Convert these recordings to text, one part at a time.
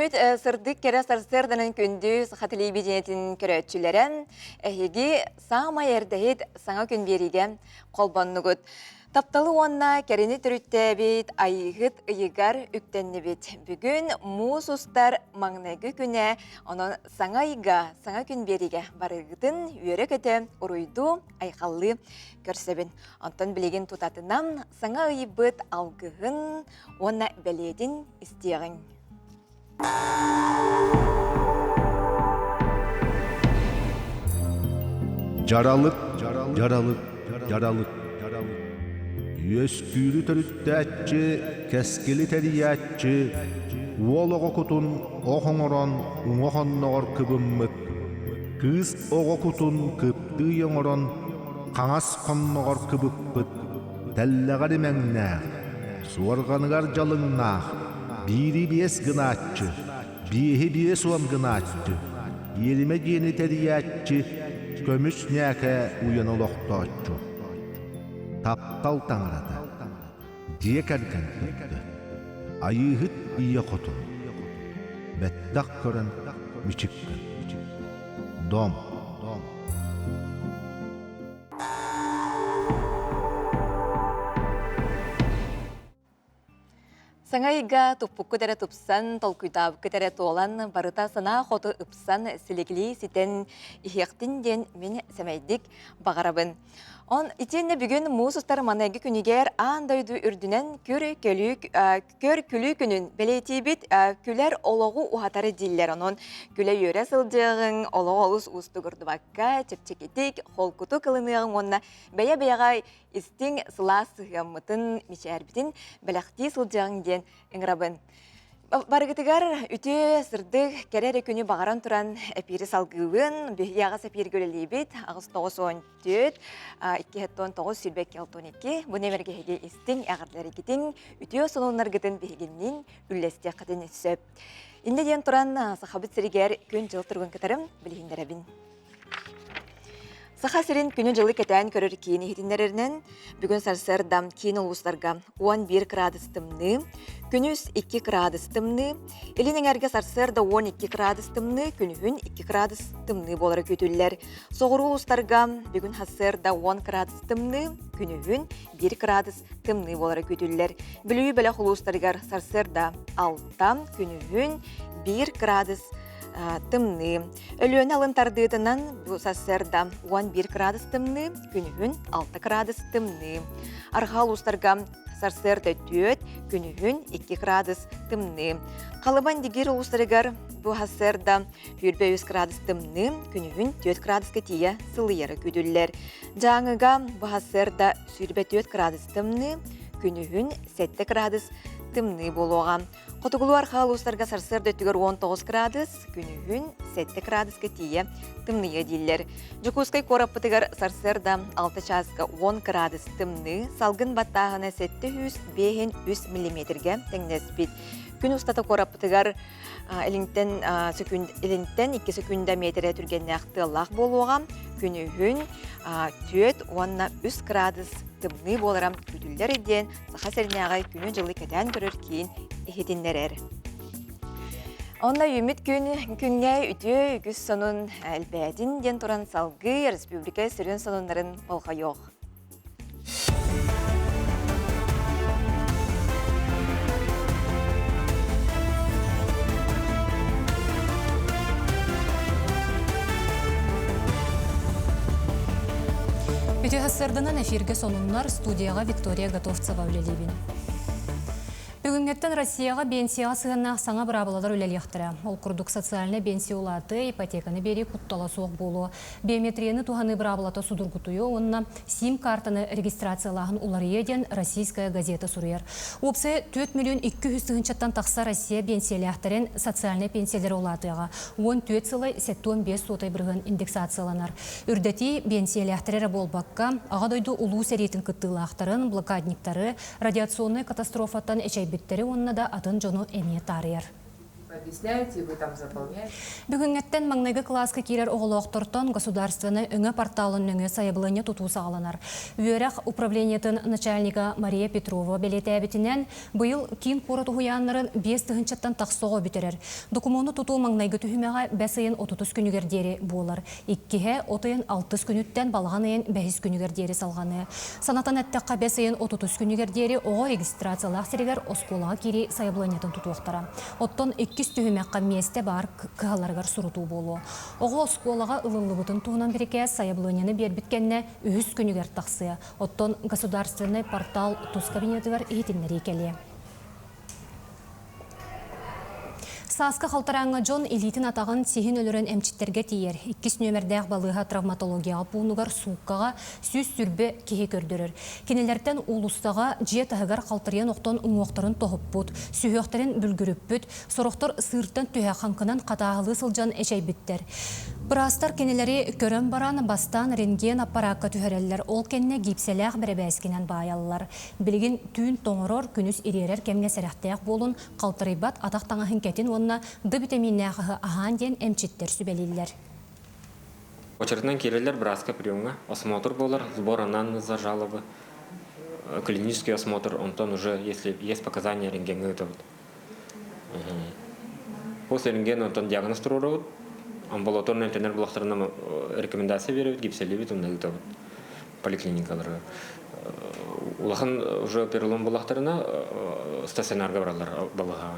Үміт сырдық кері сарсырдының күнді саха телевидениетін көрөтчілерін әйгі сама ердейд саңа күн беріге қолбанны көт. Тапталы онна кәріні түрітті бейт айығыт ұйығар үктенні бет. Бүгін мұз ұстар маңнағы күні оның саңа иға, саңа күн беріге барығытын үйері көті ұруйду айқаллы көрсебін. Антон білеген тұтатынан саңа ұйыбыт алғығын онна бәледін істеғын. Жаралык. Өскүрі түріттәтчі, кәскелі тәрiyatчы, олығы күтін оғыңыран ұңғаннағар күбімміт. Кыз оғы күтін күпті еңіран қаңас қоннағар күбіппіт. Тәлләғар емәңнәғ, суарғанығар жалыңнағ, бири бес гынаатчы, биехи бес уам гынаатчы. Еліме гені тәрiyatчы, көміс нәкә уян олықтатчы. Таптал таңырады, дек әрген күтті, айығыт ие құтын, бәттақ көрін мүчіккін. Дом. Саңайға тұппыққы тәрі тұпсан, толкуйтабыққы тәрі толан, барыта сана хоты ұпсан сілігілі сетен ихектінден мен сәмәйдік бағарабын. Он итенне бүгін мұсыстар манайғы күнігер андайды үрдінен көр күлі күнін бәлейтебет күлер олығы ұхатары дейлер. Onun күлі өре сылдығын, олығы олыс ұсты күрді баққа, чепчекетек, холкуту кылынығын онына бәя-бәяғай істің сыла сығамытын мечәрбітін бәліқті сылдығын ден ыңырабын. Барығытығар үте сырдық кәрәрі күні бағаран тұран әпері салғығын, яғас әпері көлелейбет, ағыз 9-14, 2-9 сүлбәк келтон-2, бұны мәргеге істің әғірлері кетің, үте сонуынларғытын бейгеннен үлләсте қатын сөп. Инде ден тұран сақабыт сірігер күн жыл тұрғын кітарым білігіндерәбін. Саха сирин күнү жылы кетен көрөр кийини хитиннереринен бүгүн сарсырдам кийин улустарга 11 градус тымны, күнүс 2 градус тымны, элинен эрге сарсырда 12 градус тымны, күнүн 2 градус тымны болары көтүллер. Согуру улустарга бүгүн хассырда 10 градус тымны, күнүн 1 градус тымны болары көтүллер. Билүү беле улустарга сарсырда 6, күнүн 1 градус тымны. Өлөне алын тардыдынан бұл сассырда 11 градус тымны, күнігін 6 градус тымны. Арғал ұстарға сарсырда 4, күнігін 2 градус тымны. Қалыбан дегер ұстарығар бұл сассырда 4 градус тымны, күнігін 4 градус кәтия сылыяры көділер. Жаңыға бұл сассырда 4 градус тымны, күнігін 7 градус тымны болуға. Қотығылу арқалы ұстарға сарсырда түгір 19 градус, күнігін 7 градус кәтия тымныйы дейлер. Жүкускай қораппытығыр сарсырда 6 часқа 10 градус тымны, салғын баттағына 700-500 мм-ге тәңнеспет. Күн ұстаты қораппытығыр елінттен 2 секунда метрі түргенне ақты лақ болуға, күнігін 4-3 градус тымны боларам күтілдер еден, сақа сәрінеғай күні жылы кәден көрір кейін ехетіндерер. Онна үміт күнге үті үгіз сонын әлбәдін ден тұран салғы республика сүрін сонынларын болға йоқ. Үте ғасырдынан эфирге сонунлар студияға Виктория Готовцева үлелебін. Бүгінгеттен Россияға бенсияға сығыннақ саңа бұрабыладар үлелектірі. Ол күрдік социальны бенсия улаты, ипотеканы бері құттала соқ болу. Биометрияны туғаны бұрабылата судыр күтуі, онына сим-картаны регистрациялағын улар еден российская газета сұрыер. Опсы 4 200 000 тақса Россия бенсиялектірін социальны пенсиялер улатыға. 14 сылы 75 сотай бірғын индексацияланар. Үрдәти бенсиялектірері болбаққа, ағадойды улу сәретін күттілақтарын, блокадниктары, радиационный катастрофаттан әчай биттері онына да атын жону әме тарыяр. объясняете, вы там заполняете. Бүгүнгеттен маңнайгы класска кирер оголоқтортон государственный өңө порталын өңө сайыблыны туту сағаланар. Үйерек управлениятын начальника Мария Петрова белетәбетінен бұйыл кин қоры тұхуянларын 5 тұхынчаттан тақсоғы бітерер. Документы туту маңнайгы түхімеға бәсейін 30 күнігердері болар. Иккіге отайын 6 күніттен балғанайын 5 күнігердері салғаны. Санатан әттіққа бәсейін 30 күнігердері оғы регистрациялақ серегер осколаға кири сайыблыниятын тутуқтара. Оттон 2 түхімеққа месте бар кығаларғар сұруту болу. Оғы осколаға ылылы бұтын туғынан береке сайыблынияны бербіткенне 3 күнігер тақсы. Оттон государственный портал тұз кабинетігер етінлері келе. Саска қалтараңы Джон элитин атағын сихин өлірін әмчиттерге тиер. 2 нөмірдәқ балыға травматологияға пуынығар суыққаға сүз сүрбе кеге көрдірір. Кенелерден улыстаға жия тағығар қалтариян оқтан ұңуақтарын тоғып бұд, сүйіқтерін бүлгіріп бұд, сұрықтар сырттан түйе қанқынан қатағылы сылжан әшей біттер. Бірастар кенелері көрін баран бастан рентген аппаратқа түхәрелер. Ол кенне гипселәқ біребәскенен байалылар. Білген түйін тоңырор күніз иререр кемге сәрәқтәқ болын қалтарайбат атақ таңахын кәтін онына ды витаминнәғығы ахан ден әмчеттер сүбәлелер. Очереднен келелер браска приемға. Осмотр болар, сбор анамнеза, жалобы, клинический осмотр, онтон уже, если есть показания, рентген готовят. После рентгена онтон диагноз турурут. Амбулаторный интернет блоктарына рекомендация берет, гипселевит, он готовит поликлиникаларға. Улахан уже перелом блоктарына стационарға баралар балыға.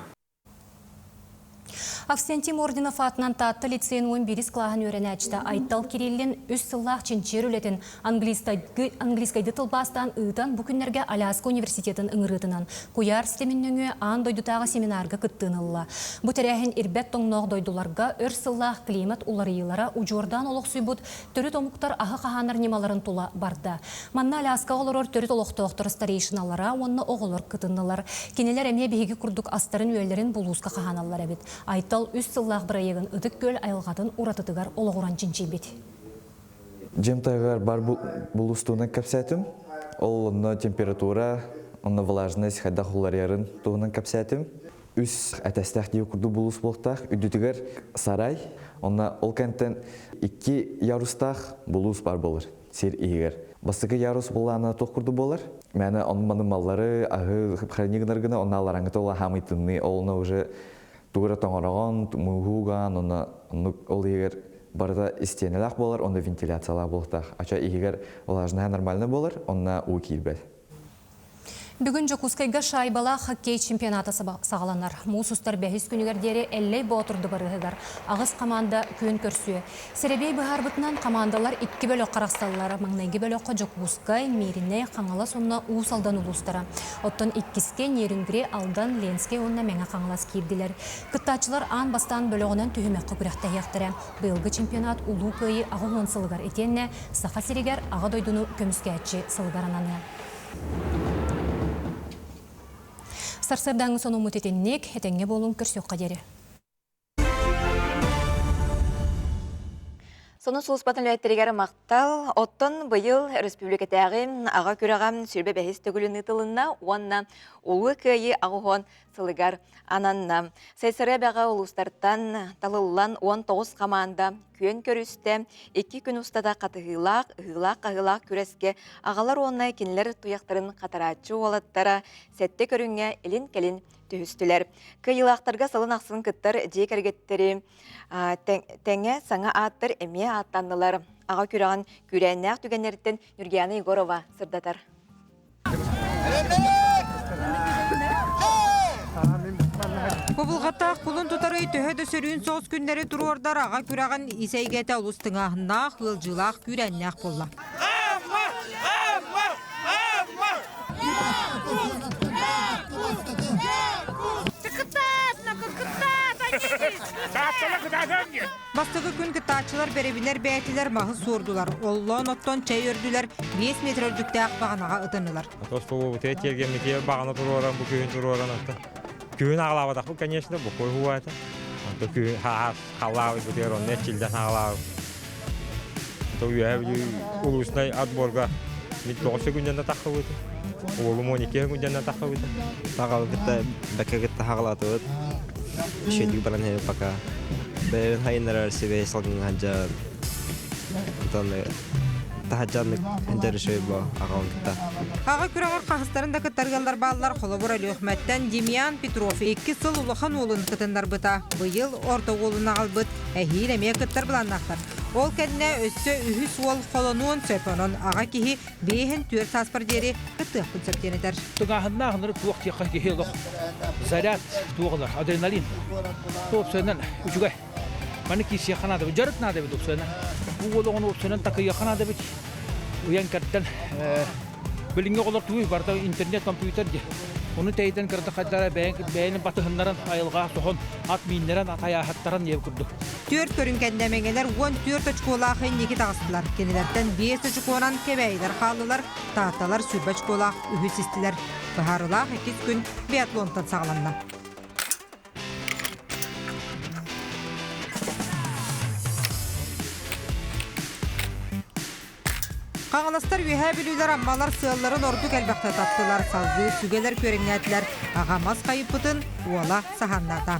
Авсентим орденов атынан татты лицейн 11 клағын өрен әчті Айттал Кириллин үз сыллақ чинчер үлетін английскайды тылбастан ұйтан бүкіндерге Аляска университетін ұңырытынан куяр системінніңі ан дойдутағы семинарға күттінылла. Бұтәрәхін ирбет тоңнақ дойдуларға өр сыллақ климат уларыйлара ұжордан олық сүйбұт түрі томуқтар ағы қағанар немаларын тула барды. Манна Аляска олар түрі толықтықтыр старейшиналара онны оғылыр күтінілар. Кенелер әме бейгі күрдік астарын өйлерін бұлуысқа қағаналар әбет. Айттал үз сыллақ бірайығын үдік көл айылғатын ұратытығар олығыран чинчей бет. Жемтайғар бар бұлыстуынан кәпсәтім. Ол онна температура, онна влажность, хайдақ оларерін туғынан кәпсәтім. Үз әтәстәқ дейі күрді бұлыс болықтақ, үдітігер сарай. Онна ол кәнттен 2 ярустақ бұлыс бар болыр, сер егер. Бастығы ярус болағына тоқ күрді болыр. Мәні онманың маллары, ағы хранигінаргіна, онна алараңыты ола хамайтынны, олына уже тугра тоңорогон, мугуган, ол егер барда истенелақ болар, онда вентиляциялақ болықтақ. Ача егер влажная нормально болар, онна у кирбет. Бүгін Жокускайга шайбала хоккей чемпионаты сағаланар. Мусустар 5 күнігердері әллей бұғытырды барығығар. Ағыз команда көн көрсуе. Серебей бұғар бұтынан командалар 2 бөлі қарақсталылары. Маңнайғы бөліққа Жокускай, Меріне, қаңала сонына уысалдан ұлыстара. Оттан 2-ке Нерінгре, Алдан, Ленске онына мәңі қаңалас кейділер. Күттачылар ан бастан бөліғынан түйімеққа күрәқті яқтыры. Бұйылғы чемпионат ұлу көйі ағылын сылғар етенне, сақа серегер аға дойдыны көміске әтші сылғарананы. Сарсырдаңы соны мұтетеннек, әтәңе болуын көрсек қадері. Соны сұлыспатын ләйттірігері мақтал, оттын бұйыл республикатағы аға күрағам сүрбе бәхес төгілін ұтылына, онна ұлы көйі ағуғын сылығар ананна. Сайсыры бәға ұлыстарттан талылан 19 команда көн көрісті, 2 күн ұстада қатығылақ күреске ағалар онна кенілер тұяқтарын қатаратшы олаттара сәтті көрінге елін-келін түйістілер. Күйілақтарға салын ақсын күттір дек әргеттері тәңе саңа аттыр әме аттандылар. Аға күраған күрәнәқ түгенерден Нүргияна Егорова сырдатар. Көбілғаттақ бұлын тұтары төхеді сөрін соғыз күндері тұруардар аға күраған исәйгеті ұлыстың ағынақ, ғылжылақ күрәннәқ болла. Бастығы күн кітачылар бәребілер бәйтілер мағы сордулар. Оллан оттан чай өрділер 5 метр өрдікті ақ бағанаға ұтынылар. Күйін ағылауадақ бұл, конечно, бұл қой хуа это. Күйін қалауы бұтер, он нәтчілден ағылауы. Улысынай отборға 9 күнден тақы өті. Олым 12 күнден тақы өті. Тағалы күтті, бәкі күтті ағылаты өт. Шүдік баран хәй пока. Бәйін хайынлар себе салгын ханжа. Антон тахаджанны ханжары шөй бо ағауын кітта. Аға күрәғар қағыстарын да кіттарғалар балылар қолабыр әлі өкмәттен Демьян Петров 2 сыл ұлыған олын кітіндар бұта. Бұйыл орта олына қалбыт, әхейл әме кіттар бұланнақтар. Ол кәдіне өсті үхіс ол қолынуын сөпінін аға кехи бейхін төр таспыр дері кіттіқ күнсептенедер. Тұғағынна ғыныры туық текқа кехеліқ. Заряд туғылар, адреналин. Топ сөйінен үчіге. Маны кесі яқанады, жарыт нады бі топ сөйінен. Бұл олығын оп сөйінен тақы яқанады бі. Уян кәрттен білінге қолар туы барда интернет, компьютер де. Оны тәйден кірді қаддара бәйінің батығынларын айылға соғын ат мейінлерін ат аяғаттарын ев күрді. Төрт көрінкәнді әмеңелер 14 очколағы неке тағыстылар. Кенелерден 5 очколан кебәйдер қалылар, тағатталар сүрбі очколақ үхіс істілер. Бұхарылақ 2 күн биатлонтан сағыланна. Қағаластар үйе білулер аммалар сığалларын ордuk әлбәқті таптылар, салғы сүгелер көріңнәділер, ағамаз қайып бұтын уала сағанларда.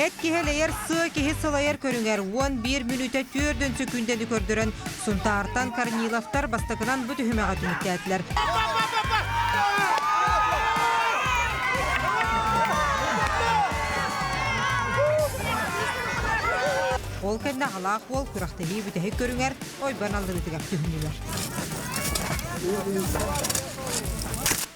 Әт кехелейер сы кехе сылайер көріңер 11 минута 4 секундені көрдірін. Сұнтартан Корниловтар бастықынан бұт үхімеға түміктәділер. Ол кәдіне алақ ол күрақтығы бүтәхі көріңер, ойбан алдығытығақ түхінілер.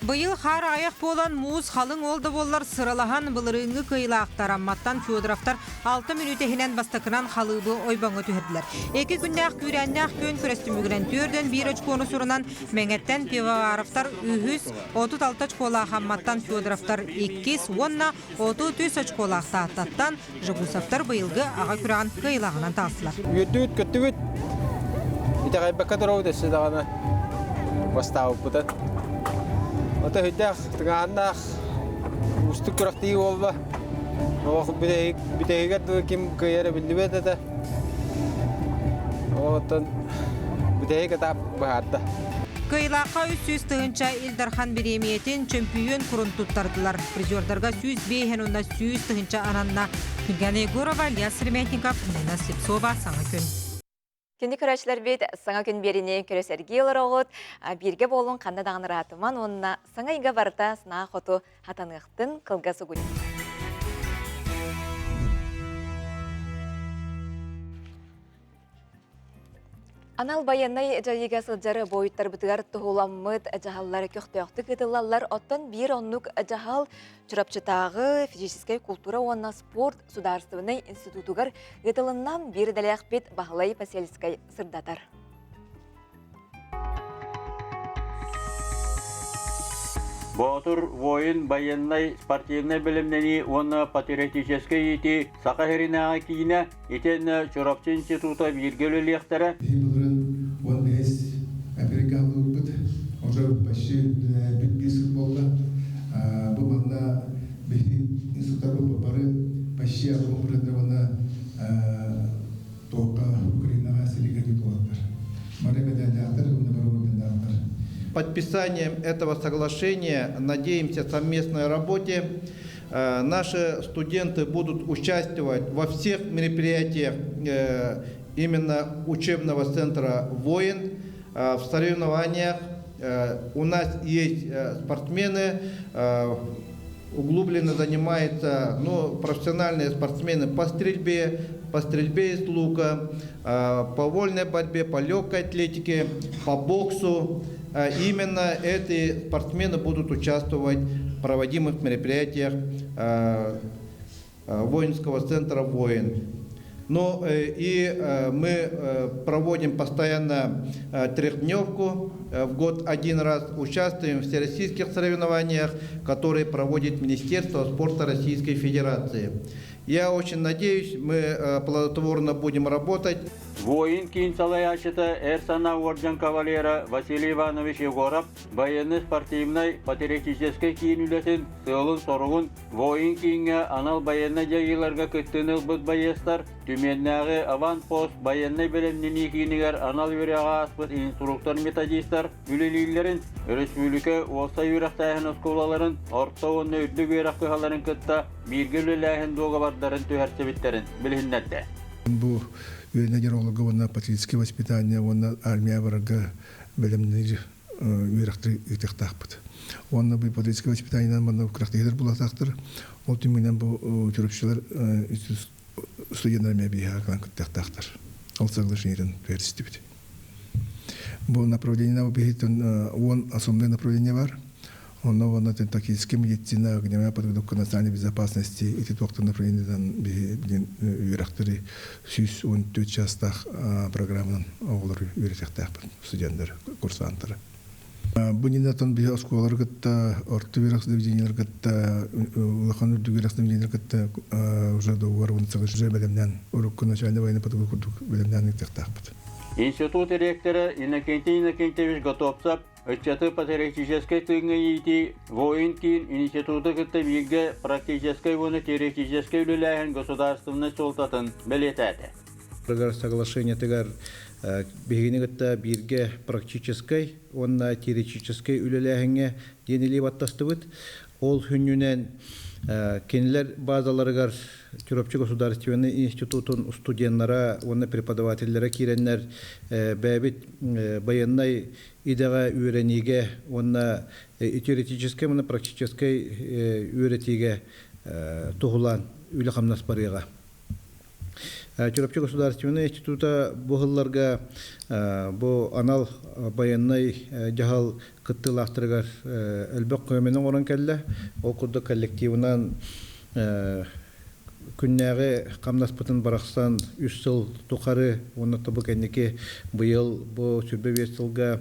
Бұйыл қар аяқ болан муыз қалың олды болар сыралахан бұлырыңы кыйлақтар амматтан Федоровтар 6 минутехінен бастықынан қалыбы ойбаңы түхірділер. 2 күннәқ күрәннәқ көн күрәстімігірен 4-1 очконы сұрынан мәңеттен Пивоваровтар үхіз 36 очколақ амматтан Федоровтар 2-10-на 33 очколақ тааттаттан Жығусовтар бұйылғы аға күрән кыйлағынан тағысылар. Үйетті көтті өт. Итағай бәккадыр өдесі дағаны бастауып бұдан. Ота хүддәқ, тұңағандақ, ұстық күрақтығы олба. Оғы бүтәйгерді кем көйері білді бәді. Оғыттан бүтәйгі тап бұғадды. Кыйлаққа 300 тұғынша Илдархан Беремиетін чемпион құрын тұттардылар. Призердарға 100 бейхен онда 100 тұғынша ананна. Күнгәне Егорова, Ильяс Реметников, Нина Слепцова, Саңа күн. Кенді көрәшілер бет саңа күн беріне көресерге олар оғыт, берге болуын қанда дағыныр атыман, онына саңа иға барыта сына қоту хатанықтың қылғасы күн. Анал баяннай жайыға сылжары бойыттар бұтығар тұғыламыд жағаллары көқтөқтік етілалар оттан бір оннық жағал чұрапчытағы физическай культура онна спорт сударстывыны институтугар етіліннан бір дәләқ бет бағылай поселискай сырдатар. Боотур воин военной спортивной билимнени он патриотической ити сахаринага кийне итен чурапчы института биргеле лехтара. Он есть американский опыт, уже почти 5 болды. Буманда институттар бары почти оборудована только Украина селига дипломатар. Подписанием этого соглашения, надеемся, в совместной работе наши студенты будут участвовать во всех мероприятиях именно учебного центра «Воин», в соревнованиях. У нас есть спортсмены, углубленно занимаются профессиональные спортсмены по стрельбе из лука, по вольной борьбе, по легкой атлетике, по боксу. Именно эти спортсмены будут участвовать в проводимых мероприятиях воинского центра «Воин». Мы проводим постоянно трехдневку, в год 1 раз участвуем в всероссийских соревнованиях, которые проводит Министерство спорта Российской Федерации. Я очень надеюсь, мы плодотворно будем работать. Воин кийин салаячыта Эрсана Орджан кавалера Василий Иванович Егоров военный спортивной патриотической кийин сылын соругун воин кийинге анал военный жайыларга кыттыныл бұд байестар түменнағы аванпост военный белемнени кийинигер анал юряга аспыт инструктор методистар үлелейлерин республика олса юрактайын осколаларын орта онны үдлі гүйрак кыхаларын кытта биргіліләхін доға бардарын түйәрсебеттерін біліннәтті. Бу генеролога вона патриотическое воспитание, вона армия врага белемнери юракты итехтахпыт. Вона бу патриотическое воспитание мана крахтыгер булатактыр. Ол түменен бу төрөкчүлөр студент армия бихардан кыттахтыр. Ол соглашениеден верситет. Бу направление на бихитон он основное направление бар. Он тактическая медицина, огневая подготовка национальной безопасности, эти доктор направления юракторы сюз он тот частах программан олар юрактах студенттер, курсанттар. Бунина тон би осколар гытта, орты юракс девденелер гытта, улахан юракс девденелер гытта уже до уровня сагыжы белемнен, урок начальной военной подготовки белемнен итехтах. Институт ректоры Иннокентьевич Готовцев отчеты патриотической тыгнеити воин кийин институты гытта билге практической воны теоретической үлеләһен государственный солтатын белетәде. Программа соглашения тегар бигини гытта бирге практической, онна теоретической үлеләһенге денили баттастыбыт. Ол хүннүнен кенлер базаларыгар Чуропчы государственный институтун студенттара, онна преподавательлere киреннер бәбит военный идега үйрениге, онна теоретической, онна практической үйретиге тугулан үле хамнас барыга. Чуропчы государственный института бухылларга бу анал военный жахал кыттылактыргар элбек көменен орон келле, ол курда коллективынан күннәге камнаспытын барақсан 3 жыл тухары, оны табы кәнеке быйыл бу сүрбе 5 жылга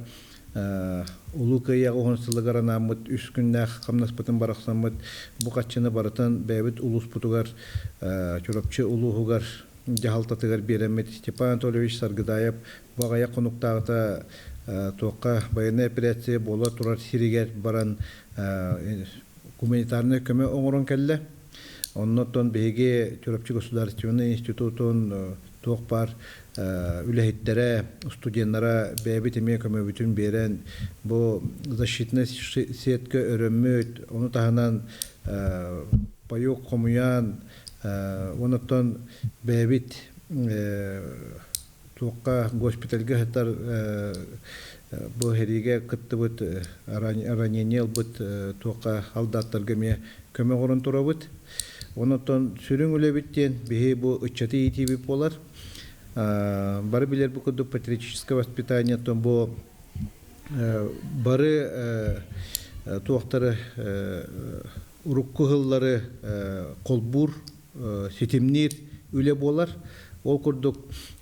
улу кыя оғынсылығар анамыд 3 күннәг камнаспытын барақсамыд бу қатшыны барытын бәбіт улус путугар чурапчы улуғығар жахалтатыгар беремет Степан Анатольевич Саргыдаев бағая қонуқтағыта тоққа военная операция бола турар сиригер баран гуманитарный көмө оңорон келле. Оннотон беге Чуропчы государственный институтун тоқпар үлехиттере студенттара бәбит эме көмө бүтүн берен бу защитный сетке өрөмөт, оны таханан паюк комуян, оннотон бәбит тоққа госпитальга хаттар бу хериге кыттыбыт ранение бут тоққа алдаттарга ме көмө орон турабыт. Онотон сүрүң үлебиттен бихи бу ыччаты итиби болар. Бары билер бу куду патриотическое воспитание тон бу бары туактары уруккугыллары колбур сетимнир үле болар. Ол курдук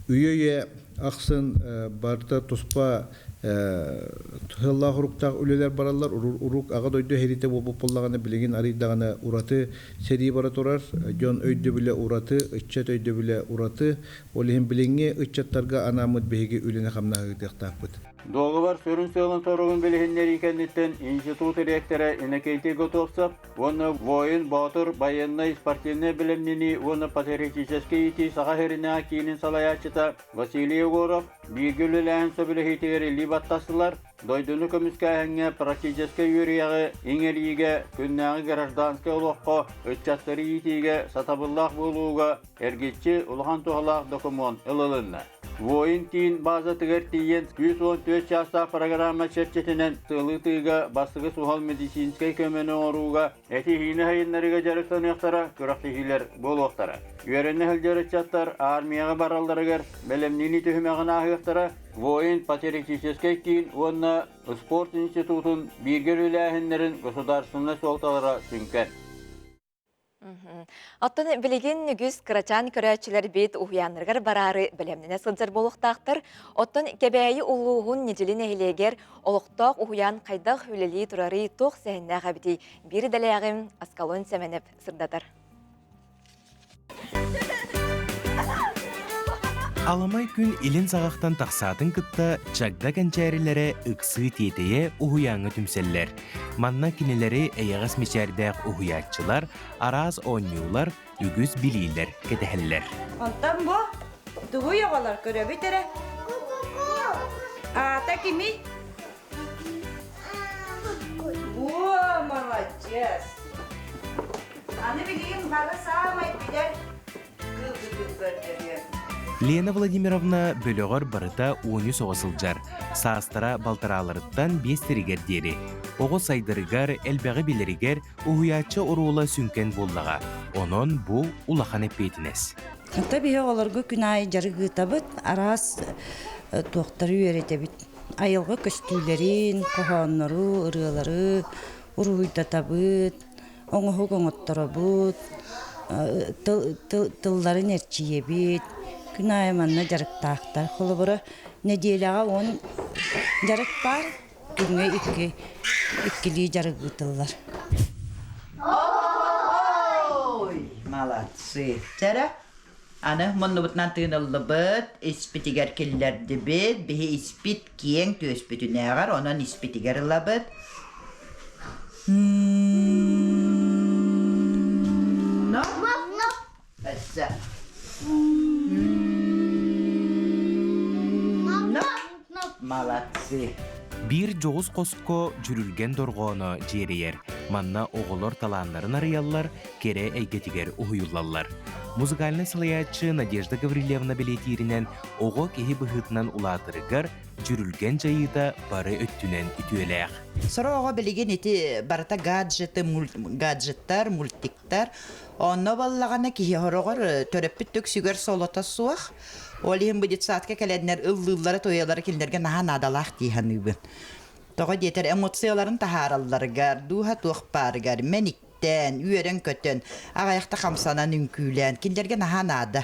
үйөйе аксын барта туспа Тыллах уруктаг үлелер баралар, урук ага дойду херите болуп боллаганы билеген арыйдаганы ураты сери бара турар, жон өйдө биле ураты, ыччат өйдө биле ураты, олихин биленге ыччаттарга анамыт беги үлене хамнагы тактапыт. Договор сөрүн сылын соругун билихиннер икенниттен институт ректоры Иннокентий Готовцев, оны воин батыр военный спортивный билимнени, оны патриотический ити сахахерина кийинин салаячыта Василий Егоров биргүлүләһин сөбүлехитигер либаттасылар, дойдуну көмүскәһәңгә практический юриягы иңелиге күннәгы гражданский олоққа ыччаттары итиге сатабыллах болууга эргитчи улхан тухалах документ ылылынна. Воин кийин база тигер тиен 114 часа программа чертетинен тылы тыга басыгы сухал медицинский көмөнө оруга эти хийне хайыннарыга жарыктан яктара күрактыгилер болуктара. Үйренне хылжырычаттар армияга баралдарыгер белемнини төһмөгөн ахыктара воин патриотический кийин онна спорт институтун биргелүүләһиннерин государственный солталара сүнкен. Оттон билеген нүгіз кырачан көрәчілер бет уяныргар барары білемніне сылжар болуқтақтыр. Оттон кебәйі улуғын неделін әйлегер олықтақ уян қайдақ үлелі тұрары тоқ сәйінна ғабіді бір дәләғым аскалон сәменіп сырдатыр. Аламай күн илин сағақтан тақсатын кытта чагда кәнчәрілері ықсы тетeye ухуяңы түмселлер. Манна кинелері әйіғас мечәрдәқ ухуятчылар, араз онюлар, үгіз білейлер, кетәхіллер. Онтан бұ, тұғы яғалар көрі бітірі. Ата кеми? Бұ, молодец. Аны білейін бары сағамай білер. Күл-күл көрдірген. Лена Владимировна бөлөгөр барыта уону соғысылжар. Саастара балтараларыттан бестеригер дери. Оғы сайдырыгар, әлбәғі білерігер ухуячы ұруыла сүнкен боллаға. Онон бұл улахан әппейтінес. Онта бейе оларғы күн ай жарығы табыт, арас тоқтары үйерете бит. Айылғы көстүйлерін, қоғанлары, ұрылары, ұруйда табыт, оңығы оңыттары бұт, тылларын әрчие бит. Күн айманна жарықтақтар қолы бұры. Неделяға он жарық бар, күнге иккілі жарығы тыллар. Ой, молодцы. Тәрі, аны мұнны бұтынан тыынылы бұт, іспетігер келлерді біт, бігі іспет кең төс бүтін әғар, онын іспетігер ұлы бұт. Әсі. Молодцы. Bir жоғыз қоско жүрілген дорғоны жерейер. Манна оғылар таланларын арыялар, кере әйгетігер ұхыюлалар. Музыкальный салаятчы Надежда Гаврилевна билетиринен оғы кехи бұхытынан улатырыгар жүрілген жайыда бары өттінен үтуелеяқ. Сора оға білеген еті барыта гаджеттар, мультиктар. Онна баллағана кехи хорогар төреппіт төк сүгер солота суақ. Олиһин бу детсатка келеднер ыллылары тоялары келдерге наһа надалах тиһан үбүн. Тога детер эмоцияларын тахаралларга, духа тухпарга, мениктен, үйөрен көтөн, агаяқта хамсанан үнкүлән, келдерге наһа нада.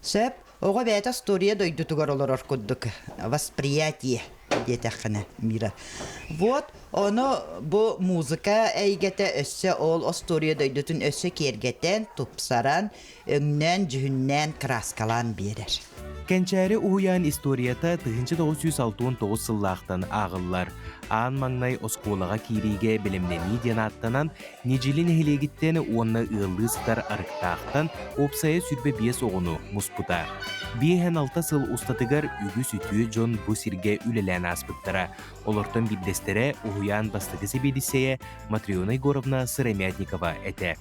Сөп, ого бәйта история дойдутугар олар оркуддук. Восприятие детахана мира. Вот, оно бу музыка әйгәтә өссө ол история дойдутун өссө кергетен, тупсаран, өңнән, жүһүннән краскалан берер. Кенчәре уян историята 1969 сыллақтан ағыллар. Аан маңнай осколаға кириге білімнені денаттанан, нежелін хелегіттен онна ыллыстар арықтақтан опсая сүрбе бес оғыну мұспыта. Биehen 6 сыл ұстатыгар үгі сүтіе жон бұ сирге үлелән аспыттара. Олортон биддестере уян бастығы себедісее Матриона Егоровна Сырамятникова әті.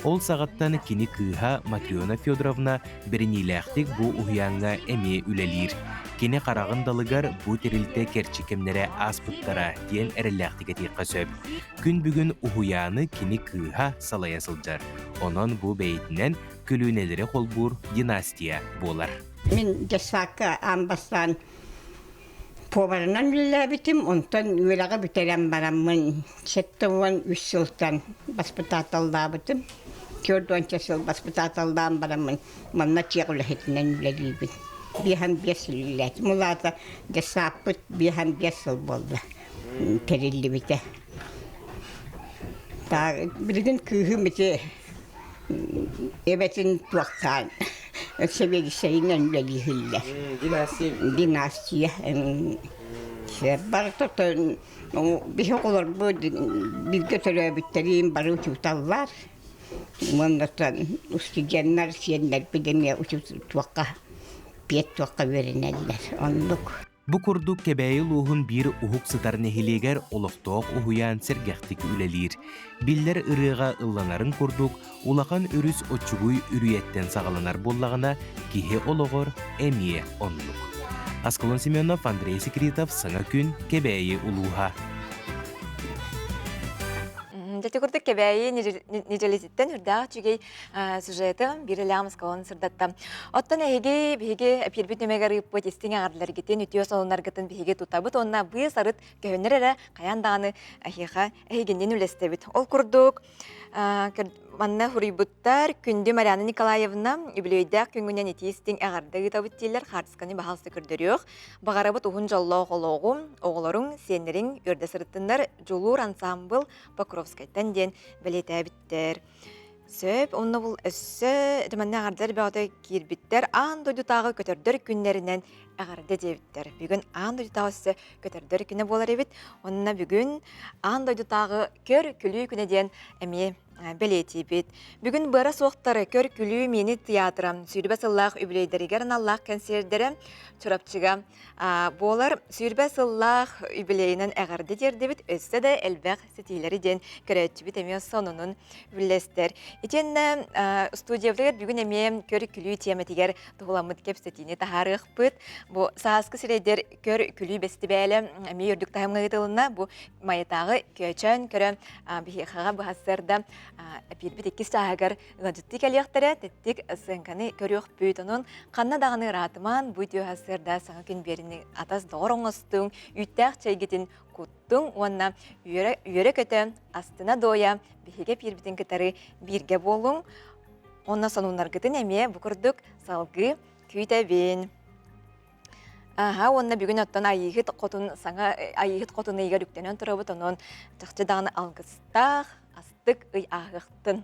Ол сағаттан кені кыға Матриона Федоровна бірінейләқтік бұ уянға әме үлелер. Кені қарағын далыгар бұ терілті керчикемнері аспыттара ден әріләқтік әтеққа сөп. Күн бүгін уяны кені кыға салая сылжар. Онын бұ бәйтінен күлінелері қолбұр династия болар. Мен жасаққа амбастан поварынан үлләбітім, онтан үйеліға бүтерен барамын. Сеттіуан 3 сылтан баспытаталдабытым. 4-10 сыл баспытаталдан барамын. Манна чеғылығытынан үлелейбін. Бихан 5 үлләді. Мұлата жасақпыт бихан 5 сыл болды. Терілі біте. Бірдің күйі біте эбетин туақтан. Себедісейінен үлелейхілдер. Династия. Бар тұқтан бихі қолар білге төлі өбіттерін бары ұчуталар. Мұндықтан ұстыгенлер сиенлер бідеме ұчутуаққа, пет туаққа веренелер. Ондық. Бу курдук кебәйі луғын бір ұхуқ сытар нехилегер олықтоқ ұхуян сергәқтік үлелер. Биллер ырыға ылланарын курдук, улақан үріс отчугуй үріеттен сағаланар боллағына кихе олығыр әмие онлық. Аскалон Семенов, Андрей Секретов, Саңа күн, кебәйі ұлуға. Дәті күрдік кебәйі нежелесеттен үрдәғ түгей сюжеті бірілі Аскалон сырдатта. Оттан әйге әпірбіт нөмегер үппөт естің ағардылар кетін, үтіе солынар кетін бігі тұтабыт, онына бұй сарыт көхінер әрі қаяндағаны әйгенден үлестебіт. Ол күрдік манна хурибуттар күнді Марьяна Николаевна үбілейдәк күнгінен етейістің ағардығы табыттелер қарысканы бағалсы күрдіріуқ. Бағарабыт ұғын жаллау қолуғы, оғыларың, сенерің, өрді сырыттындар Жулур ансамбыл Покровскайттан ден білеті әбіттер. Сөп, онна бұл өссө, дыманна ағардар бәуді кирбиттер, аң дойдутағы көтердір күннерінен ағарды дебіттер. Бүгін аң дойдутағы өссө көтердір күні болар ебіт, онна бүгін аң дойдутағы көр күлі күнеден әме белети бит. Бүгін бара соқтары көр күлі мені театрам, сүйірбә сыллақ үбілейдерігерін Аллах консердері чұрапчыға болар. Сүйірбә сыллақ үбілейінен әғарды дерді бит, өсі де әлбәқ сетейлері ден көрәтчі бит әме сонының үлестер. Итен студиявдығыр бүгін әме көр күлі теметігер тұғыламыд кеп сетейіне тахарық бұд. Бұ сағасқы сірейдер көр күлі бәсті бәлі әме үрдік тағымға ғытылына бұ майытағы көчен көрі бігеқаға бұхасырда Пирбит икки саагар ладжитти калияқтары теттик сынканы көріқ бүйтінің қанна дағаны ратыман бұйты хасырда саңа күн беріні атас доғырыңыстың үттәқ чайгетін күттің онна үйері көті астына доя бігеге пирбитін кітары бірге болың. Онна сонунар кітін әме бұқырдық салғы күйтәбен. Онна бүгін оттан айығыт қотын егер үктенен тұрабыт, онын чақчыдағыны алғыстақ, астық үй ағықтын.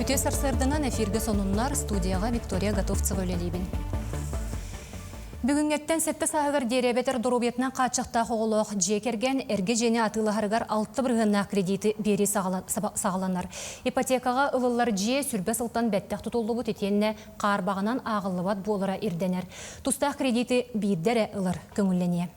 Үте сарсырдынан эфирге сонуннар студияға Виктория Готовцева өлелейбін. Бүгінгеттен сәтті сағығыр деребетер дұрубетінен қатшықта қоғылық жекерген әрге жені атылығарығар 6 бірғынна кредиті бері сағаланар. Ипотекаға ұлылар же сүрбе сылтан бәттіқ тұтылды бұт етеніне қарбағынан ағылыват болыра ирденер. Тұстақ кредиті бейдері ұлыр көңіллене.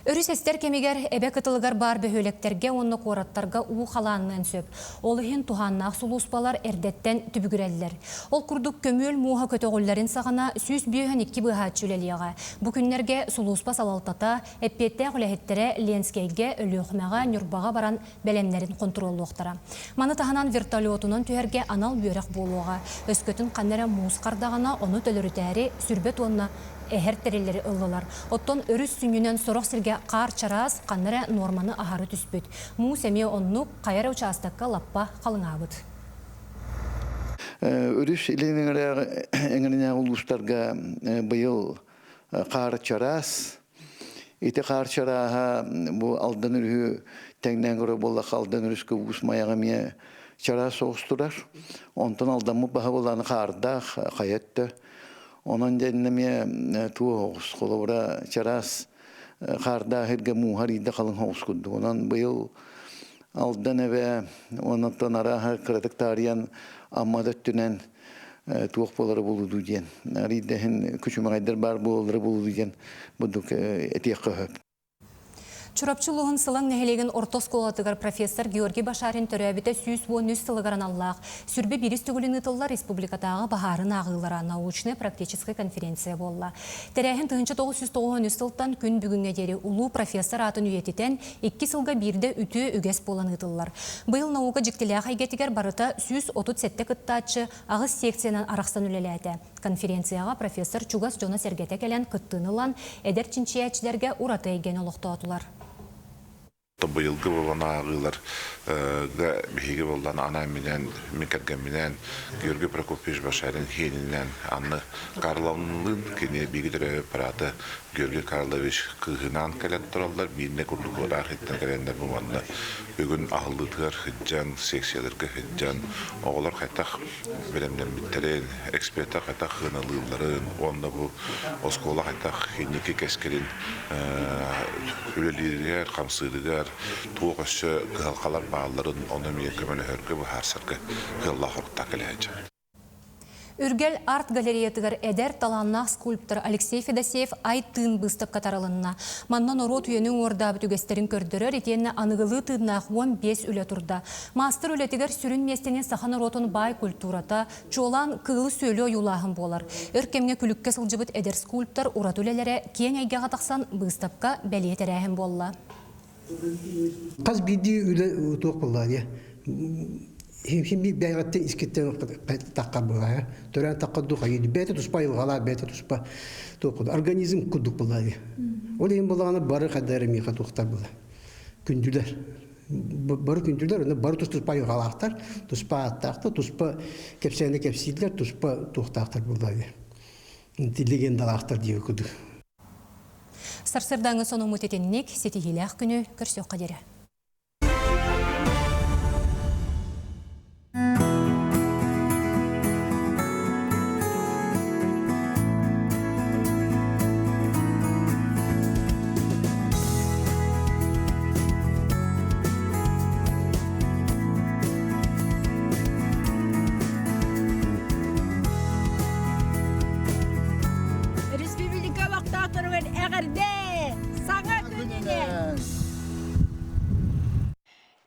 Өріс әстер кемегер әбе кытылығар бар бөхөлектерге онны қораттарға уу қаланынан сөп. Олығын туғаннақ сұлуспалар әрдеттен түбігірәлілер. Ол күрдік көмөл муға көтіғылларын сағына сүз бүйін 2 бұғат жүлеліяға. Бүкінлерге сұлуспа салалтата, әппетті құләхеттері ленскейге өліғмеға нүрбаға баран бәлемлерін контроллуқтара. Маны тағынан вертолетунан түйерге анал бүйрек болуға. Өскөтін қаннары муыз қардағына оны төлірітәрі сүрбет онына әхер тәрелері ұлылар. Оттон өріс сүнінен сорақ сірге қар чарас қаннары норманы ағары түспет. Му сәме онны қайыры участыққа лаппа қалыңабыд. Өріс әңгіріне ұлыстарға бұйыл қар чарас. Ити қар чараға бұл алдан үрі тәңнен көрі болақ алдан үріскі ұғыс маяғаме чарас оғыстырар. Онтан алдамы баға боланы қардақ, қайетті. Онан дәннеме туы оғыз қолауыра чарас қарда әрге мұғариді қалың оғыз күдді. Онан бұйыл алдан әве онаттан араға қыратық тариян аммадаттүнен туық болары болуды ден. Ариддәхін күшімағайдар бар болары болуды ден бұдық әтеққа хөп. Чурапчылығын сылың нәхелеген ортос қолатығар профессор Георгий Башарин төрәбіті сүйіс өз сылығаран Аллах. Сүрбе беріс түгілін ұтылар республикатағы бағарын ағылара научны практический конференция болла. Тәрәхін 1990 сылттан күн бүгінге дері ұлу профессор атын үйететен 2 сылға бірді үті үгес болан ұтылар. Бұйыл науға жіктілі қайгетігер барыта сүйіс 30 сәтті күттатшы ағыз секциянан арақсан үлеләді. Конференцияға профессор Чугас Жона Сергете келен күттінылан әдер чинчиячілерге ұраты еген ұлықты атылар. Бұйылғы болан ағылар, бейге болан анайменен, мекергенменен, Георгий Прокопьевич Башарин хейнінен, анны Карловнын кене бейгедері параты Георгий Карлович кығынан кәлен тұралар, бейіне күрдік одар хеттен кәлендер бұманны. Бүгін ағылдығыр хыджан, секцияларға хыджан, оғылар қайтақ білімден біттерен, эксперттар қайтақ ғыналыларын, онда бұл оскола қайтақ хейнеке кәскерін үлелерігер, қамсырығар, туғашы ғалқалар бағаларын оны мен көмені өргі бұл әрсіргі ғылла құрықта кәләйді. Үргел арт галереятығар әдер таланнақ скульптор Алексей Федосеев ай тын бұстып қатарылынна. Маннан орот үйенің орда бүтігестерін көрдірі ретенні анығылы тыднақ 15 үлі тұрда. Мастер үлетігер сүрін местенен сахан оротын бай культурата, чолан кығылы сөйлі юлағын болар. Өркемге күлікке сылжыбыт әдер скульптор урат үлелері кен әйге қатақсан бұстапқа бәлет әрәхін болла. Қаз биді үлі ұтуқ болар, Химми бәйгәтте искеттен таққа бұға. Төрән таққа дұға еді. Бәйті тұспа елғалар, бәйті тұспа тоқыды. Организм күдік бұлады. Ол ең болағаны бары қадары меға тоқтар бұла. Күнділер. Бары күндүлөр, оны бары туспа югалактар, туспа аттакты, туспа кепсене кепсидлер, туспа тухтактар булдайды. Легендалактар дип күдү. Сарсырдаңы соның мұтетеннек сетихилях күні көрсөк қадері.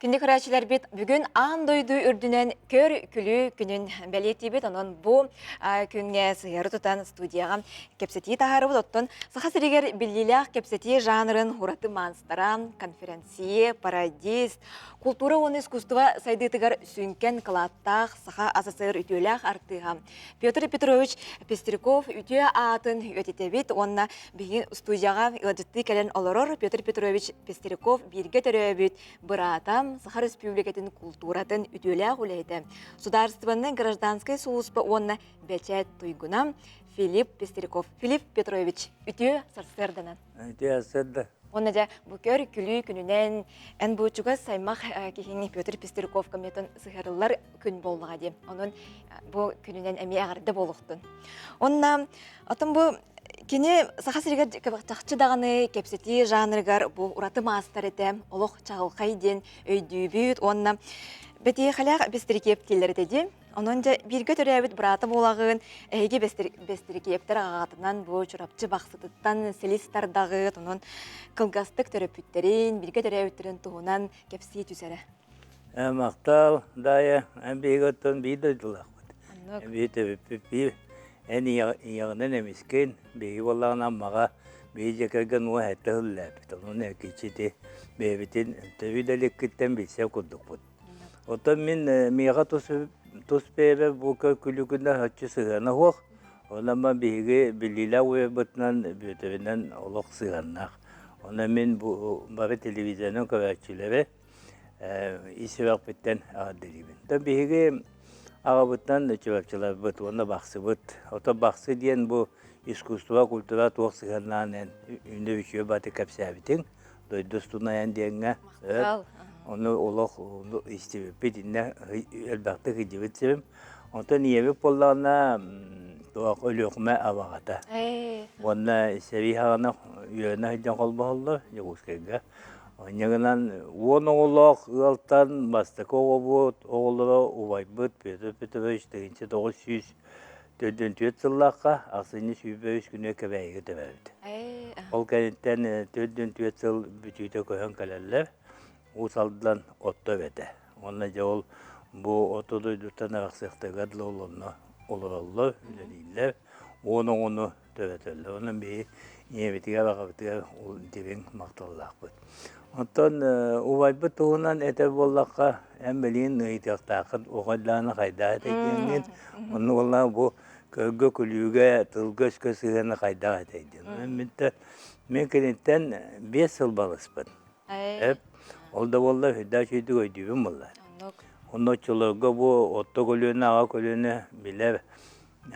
Күнді көрәчілер бет бүгін аң дойду үрдінен көр күлі күнін бәлеті бет, онын бұл күнге сығыры тұтан студияға кепсеті тағары бұл оттын. Сыға сірегер біліліғ кепсеті жанрын ұраты манстара, конференция, парадист, культура оны искусства сайдытығар сүнкен қылаттақ сыға асасығыр үтеліғ артыға. Петр Петрович Пестериков үте атын өтеті бет, онына бігін студияға ұладжытты кәлін олырыр. Петр Петрович Пестериков бірге түрі бет бұратам Саха Республикатын культуратын үтелі ғулейді. Сударствоның гражданской соғыспы онына бәчәт тұйгунам Филипп Пестериков. Филипп Петрович, үте сарсырдынан. Үте сарсырды. Онна жа бүкер күлі күнінен ән бұчуға саймақ кехені Петр Пестериков кометін сығырылар күн болуға де. Оның бұл күнінен әме ағарды болуқтын. Онна, атын бұл кені саха сиргер чақчы дағаны кепсети жанрыгар бұл ұраты мастар еті, олық чағылқайден өйдүйбүйт, онна бәте қалақ бестерекеп телер деді. Onun da birgö törəbit brata bolağın, əgə bəstərikəyəptər ağatından bu çorapçı baxsıtıttan selistar dağıt, onun kılgastıq törəpütlərin, birgö törəbitlərin tuğunan kəpsiyi tüsərə. Maqtal, daya, bəgətən bidədілaq. Bidədілaq. En yağının emiskin, bəgi bolağın ammağa, bəgi jəkərgən o hətə hülləpit. Onun əkiçidi bəbitin tövüdəlik kütten bilsə kudduq bud. Otan min miyağa Тус пебе бука күлүгүнө хачы сыгана хох. Олама биги билила уе бутнан бүтөбүнөн олок сыганнак. Она мен бу бары телевизионун көбөчүлөрү исебак биттен адырыбын. Та биги ага бутнан чөбөчүлөр бут, оны баксы бут. Ото баксы диен бу искусство, культура туок сыганнан үнө үшө баты капсабитин. Дойдустунаян диенге. Onu olaq istəyib, bedinə əlbəttə gidib sevim. Ondan niyə pollarına doğaq ölüqmə avağata. Ona sevi hana yönə hidən qalmalı, yoxuskəyə. Ondan onu olaq altan bastık oğubut, oğulları uvaybut, Petrovich 1904 yıllıqqa asını sübüş günü kəbəyə gedəbəydi. Ol kənətdən 404 yıl bütüydə koyan qalərlər. Usaldan otto vete. Ona jol bu otodu dutana vaxtı gadlı olurlar, üleliler. Onu tövetler. Onun bir yemetiga bakıptıga dibin maqtallar bu. Ondan uvaybı tuğunan ete bollaqqa hem bilin itiqtaqın oğallarını qayda etekengin. Onu valla bu kölgö külüge tılgöz kösüğünü qayda etekengin. Men kenitten 5 yıl balıspın. Hep Olda valla hüdda şeydi öydüğüm valla. Onun çoluğu bu otto kolüğüne, ağa kolüğüne bile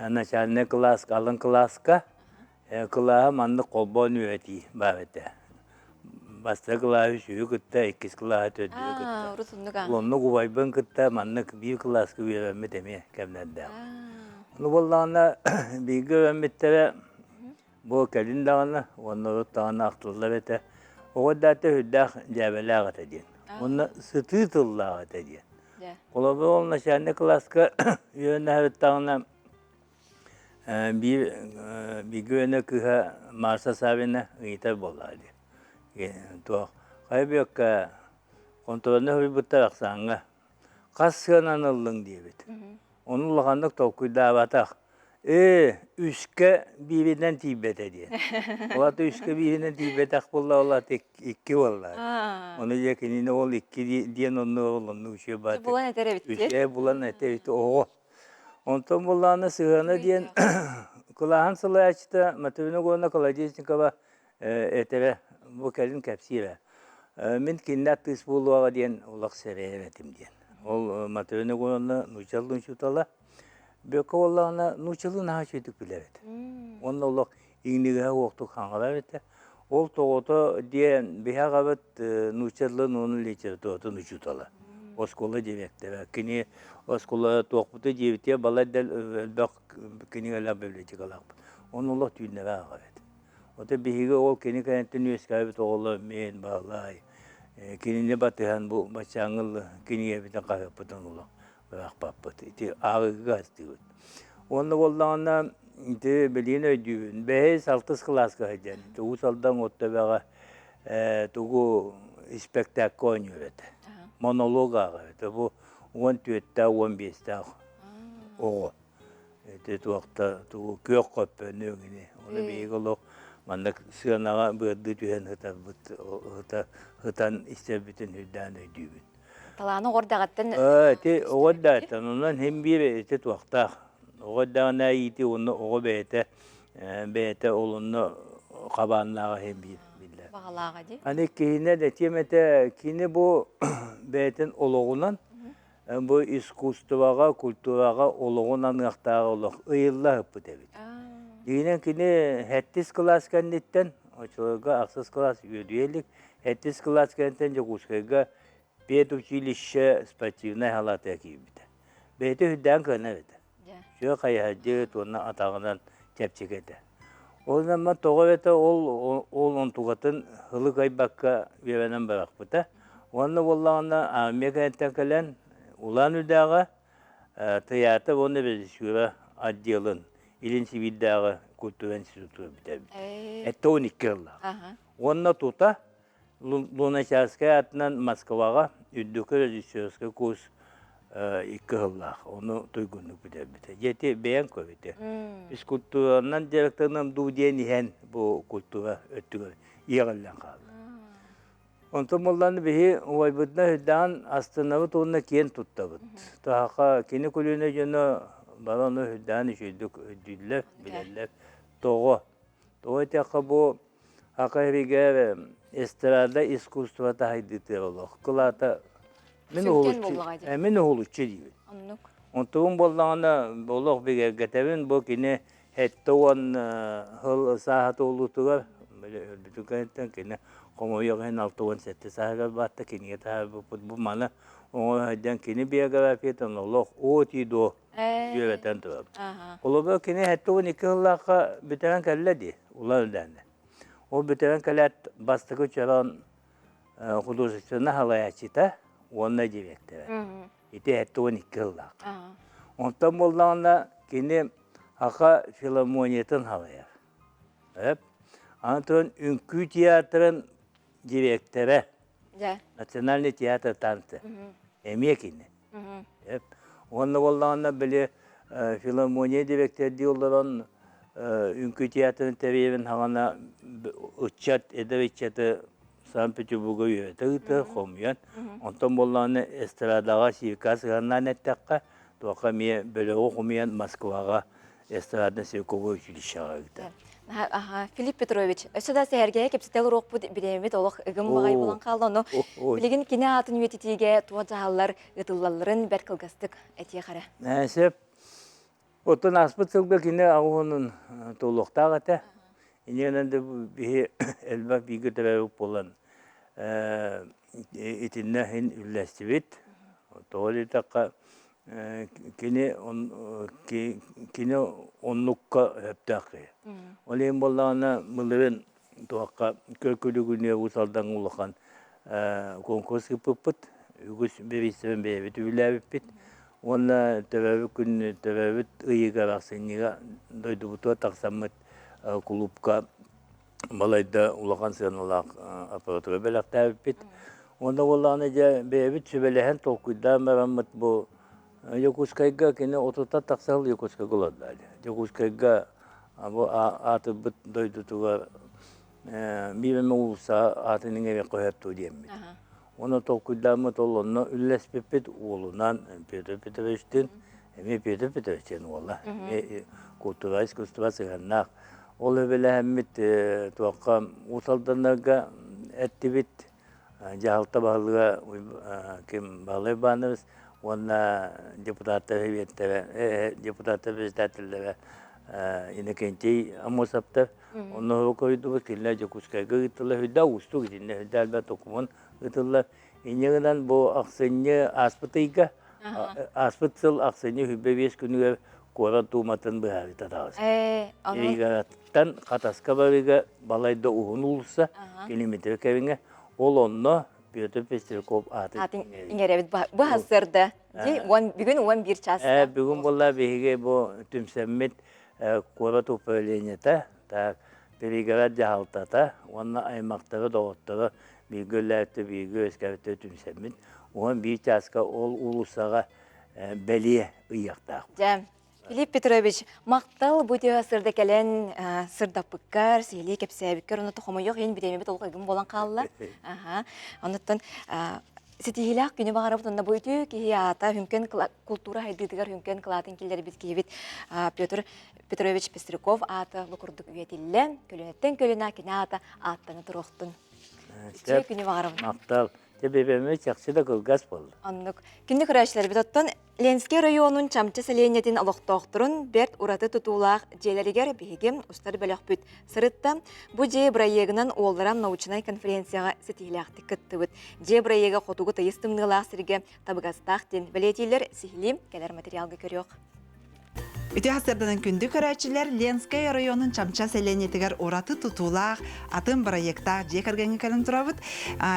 anaşanne klas, kalın klaska kulağı mandı kolbon üyeti bağıdı. Basta kulağı şuyu kıtta, ikiz kulağı tödüğü kıtta. Onu kuvaybın kıtta mandı bir klaska üyevemi demeye kemlerde. Onu valla ona bir güvenmittere bu kelin dağını, onları dağını aktırlar ete. O da hüdda cebelağa tediyen. Onu sıtıtıllağa tediyen. Kolabı olna şahane klaska yönü hüddağına bir güvene kıha Marsa sabine ıyıtar bolardı. Tuğ. Kaybı yok ki kontrolünü hübütte baksanğa. Kasıyanan ıllın diye bit. Onun lağanlık tokuyda batak. Üçke birinden tibet ediyor. Ola da üçke birinden tibet akbulla ola tek iki valla. Onu yakınına ol iki diyen onu oğlunu üçe batı. Bulan etere bitti. Üçe bulan etere bitti. Oğu. Ondan bulanı sığana diyen kulağın sılı açtı. Matövünü koyuna kalacağız. Çünkü etere bu kelin kapsiyle. Мен киннат тыс болуаға дейін олақ сәрәйеметім дейін. Ол материалны қойынна нучалын шутала. Бөкі олағына нучалын аға шөйтік білереді. Онна олақ игнигіға оқтық хаңғала бетті. Ол тоғыты дейін біға қабыт нучалын оның лечерді отын ұшутала. Оскола жебекті. Кені оскола тоқпыты жебетте бала дәл өлбәк кенігілі бөлетік алақ. Оны олақ түйінне бәға бет. Ота бігі ол кені кәнеттен өскәбет оғылы мен бағалай. Кеніне батыған бұл бачаңыл кенеге бітін қағып бұтын олақ. Бірақ баппыт. Ағығы асты өт. Оны олағына білген өйдүйін. Бәйіз 6 класқа өйден. Тұғы салдан отта бәға тұғы спектакл ойны өйді. Монолог аға өйді. Бұл 14-15 оғы. Тұғықта тұғы көк қөпі нөңіне. Оны бейгі олық мандық сығанаға бұрды түйен ғытан істер бүтін үйден өйдүйін. Таланы ордағаттын... Оғырдағаттан, онан hem bir eti tuақтақ. Оғырдағына еті оны оғы бәйті олыны қабанлаға hem bir білді. Бағалаға де? Аны кейіне де теметі, кейіне бұл бәйтін олығынан, бұл искусстваға, культураға олығынан ақтағы олық, ұйылла ұппы дәбіт. Дейінен кейіне 7 класс кәндеттен, очылыға ақсыз класс өдуелік, 7 класс кәндеттен жоғышқыға педучилище спортивная халата кибиде. Бейте хүдден көне беді. Шо қайхаджы туына атағынан тәпчекеді. Ол zaman тоға беті ол онтуғатын хылы қайбаққа бебенен барақ бұта. Оны болағына Американеттен кәлен улан үдағы театр оны біз шура отделын Илинси виддағы культура институты біте беді. Әтті 12 жылға. Оны тута Луначарская атынан Москваға үддікі режиссерский курс 2 жыллақ. Оны тойгүнлік бітер біте. Жеті бәйін көбіте. Біз культуранан директорынан дуден ехен бұл культура өттігір еғілден қалды. Онты молланы бігі ойбыдына хүддаған астынавы туғына кен тұтта бұд. Тағақа кені көліне жөні бараны хүддаған үшейдік өдділер, білерлер. Тоғы. Тоғы тәққа бұл Ақайригер эстрада искусствата хайдыты олық. Кылата мен оғылычы дейбін. Онтығын болдағына олық бігер гәтәбін бұл кені әтті оған ғыл сағаты олытығар. Өлбіту кәнеттен кені қомойығын 6-17 сағығар батты кенеге тағы бұл маны оңы әдден кені биографиятын олық өтейді жөбетен тұрып. Олы бұл кені әтті 12 ғыллаққа бітірен кәлі олар өдәнді. Ол бітірен кәләт бастығы чаран художественна халаячыта, онына дебекті. Ити әтті 12 жыллақ. Онтан болдағында кені ақа филармониятын халаяр. Антон үнкі театрын дебектері. Национальный театр танцы. Әме кені. Онына болдағында біле филармония дебектерді оларын үнкі театрын тәбейбін хағана ұтчат, әдәвитчаты Санкт-Петербург'a өйеті қомыян. Онтан болағаны эстрадаға сивкасы ғаннан әттәққа, туаққа ме бөлігі қомыян Москваға эстрадны севковы училищаға өйті. Филипп Петрович, өсіда сәйерге кепсетел ұрақ бұд білемет олық үгім бағай болан қалды оны. Білеген кені атын өтетеге туа жағалар ұтылаларын бәр қылғастық әтие қара. Әсеп, оттан аспыт сылғы кені ағуының толуқтағы әті. Инегенен де әлбәк бигі тәрәуіп болан итінне хин үлләсті бет. Тоғыл етаққа кені онлыққа өптәқы. Ол ең болағына мұлырын туаққа көркөлігіне ұсалдан ұлыған конкурс кіпіппіт. Үгіс берістірін бәйбет үләбіп бет. Онна тәрәуіп күн тәрәуіп ұйыға бақсынеға дойды бұтуа тақсамыт клубка балайда улахан сыгыналақ аппаратура бәләқ тәбіп бет. Онда болағына бәйбет сөбәләхен толқуйдан мәраммыт бұл Якутскайга кені отыта тақсағыл Якутскайга оладады. Якутскайга аты бұт дойды тұғар бейбеме ұлса атының әме қойып тұу деймін. Оны толқуйдамы толуына үлләс пепет олынан Петр Петровичтен, әме Петр Петровичтен ола. Культура, искусства сығаннақ. Ол өбелі әммет туаққа ұсалданарға әтті бет Jahalta bağlığa kim bağlı banımız ona deputatlar deputatlar bizlerle yine kenti amosapta onu koydu killa jokuska gittiler hüda ustu gidinler hüda elbet okumun gittiler İnyeğinden bu aksini aspıtıyla aspıtsıl aksini hübbeviyeş günü kora tuğmatın bir harita dağız. İrigattan kataska bariga balayda uğun olursa kilometre kevine ol onunla bir de festival kop atı. İngere bu hazırda. Bugün 11 çasta. Bugün vallahi bir bu tümsemmet kora toplayıcıda da birigarat jahaltata onun aymakları doğutları bir göllerde bir gözkavete tümsemmet. Onun bir çaska ol ulusağa beliye ıyakta. Cem. Filip Petrovich, maqtal bu diye sırda gelen sırdapıkkar, sihli kepsebikler, onu toxumu yok, yeni bidemi bit olqaygın bolan qallar. Ondan Sitihilak günü bağırıp da bu ütü ki ata hümken kultura haydidigar hümken kılatın killeri bit ki bit Pyotr Petrovich Pestrikov ata lukurduk üyetille kölünetten kölüne kine ata attanı turuqtun. Ütü günü bağırıp. Maqtal. Sebebimiz çakşı da kılgaz oldu. Anlık. Günlük araçları bitottan Lenski rayonun Çamça Seleniyetin aloqtoqturun bert uratı tutulaq jeleriger bihigim ustar bölük büt. Sırıtta bu je brayeginin oğlaran naучнай konferensiyaga setihlaqti kıttıbıt. Je brayega xotugu tayыстымнылaq sirge tabıgastaq den biletiler sihlim keler materialga körüyoq. Үті хасырдының күнді көрәчілер Ленскай районын Чамча селенетігер ораты тұтулақ атын проекта же кіргенгі кәлін тұрабыд.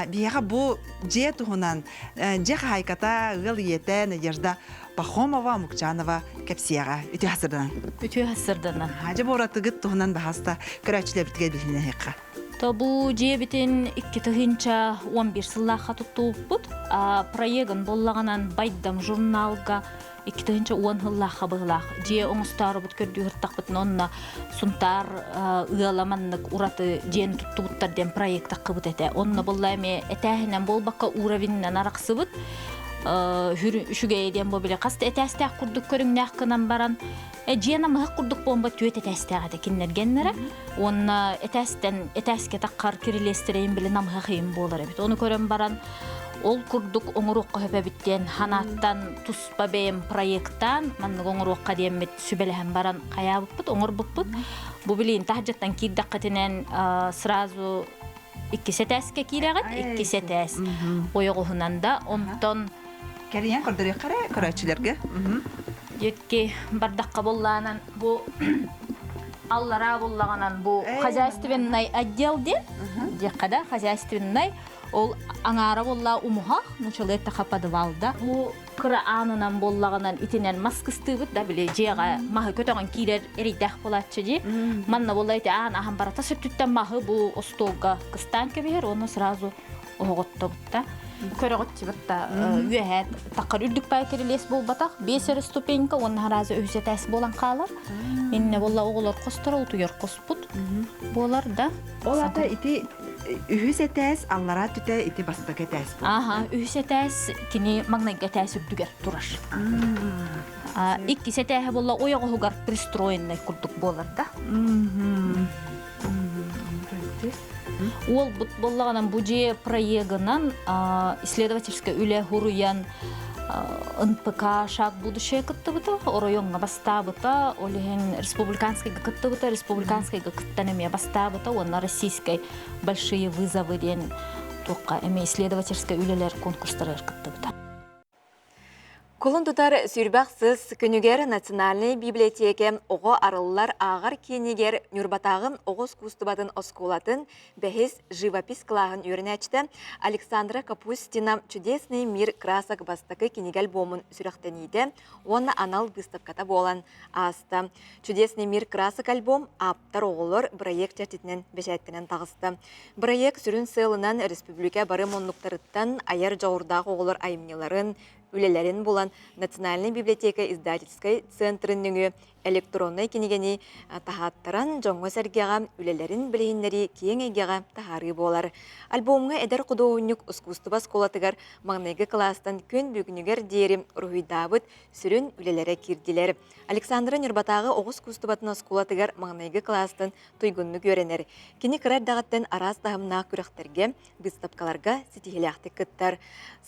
Бияға бұл же тұғынан же қайката ғыл етін ержда Пахомова, Мукчанова кәпсияға. Үті хасырдының? Үті хасырдының. Же бұл ораты ғыт тұғынан бағаста көрәчілер бітіге біліне хеққа? Бұл же бітін 2 тұғынша 11 сыллаққа тұттуып бұд. Проегін боллағанан байдам журналға 2 тұғынша 10 сыллаққа бұғылақ. Же оңыстары бұд көрді ғырттақ бұтын онына сұнтар ұяламанлық ұраты жен тұтты бұттарден проекта қыбыт әті. Онына болла әме әтәхінен бол баққа уравиннен арақсы бұд. Үшіге еден бұл біле қасты әтәстәқ құрдық көріңнәқ қынан баран. Жена мыһык курдук бомба төт этәстәгә киннергеннәре. Онна этәскә таққар кирилестерейин биле намыһы хыйым болар бит. Оны көрәм баран ол курдук оңырукка хөбәбиттен ханаттан туспа бем проекттан манны оңырукка демет сүбеләһәм баран каябыппыт, оңырбыппыт. Бу билин таһҗаттан киддәккәтенән сразу 2 сәтәскә кирәгәт, 2 сәтәс. Ойыгыһынан да онтон Кәриян көрдөрә көрәчиләргә. Йетке бардаққа болланан бұл аллара боллағанан бұл хозяйственный отделден жеқада хозяйственный ол аңара болла умуха нучалы этақа подвалда бұл кыра анынан боллағанан итинен маскыстыбыт да біле жеға махы көтіған кейлер эрейдәқ болатшы же манна болла ити ахан барата сүртүттен махы бұл остолға кыстан кебер оны сразу оғытты көрөгөт битта үйәһәт тақыр үрдүк байкерелес болбатак 5 ступенька онна разы өсетәс болан калар инне болла оголор костор утуяр коспут болар да оларда ити үһүсетәс аллара түтә ити бастык этәс үһүсетәс кини магнайга тәс үрдүгер турар икки сетәһе болла оягыгар пристроенный курдук болар да Ол боллағанан бұже проегінан исследовательская үлі хуруян НПК шаг будущее кытты бұта, орайонға баста бұта, олеген республиканскайға кытты бұта, республиканскайға кыттанеме баста бұта, онна российской большие вызовы ден тоққа әме исследовательская үлелер конкурстары кытты бұта. Kulun tutar sürbaksız künüger Naциональный библиотеке oğu arılılar ağır keniger nürbatağın oğuz kustubatın oskulatın behis живопись kılağın ürünəçdə Александра Капустина «Чудесный мир красок» бастакы кенигел бомын сүрәқтенейді, оны анал выставката болан аста. «Чудесный мир красок» альбом аптар оғылыр проект жәртетінен бәжәттінен тағысты. Проект сүрін сылынан республика барым онлықтарыттан аяр жауырдағы оғылыр айымнеларын, Үлелерин булан Национальный библиотека издательской центрының электронный кинигени тахаттаран жоңго сергега үлелерин билигиннери киң эгега тахары болар. Альбомга эдер кудооннук искусство сколатыгар магнайгы класстан көн бүгүнүгер дери руйдабыт сүрүн үлелере кирдилер. Александра Нюрбатагы огус кустубатына сколатыгар магнайгы класстан туйгунну көренер. Кини кырар дагаттан арас дагымна күрәхтерге выставкаларга ситихилякты кыттар.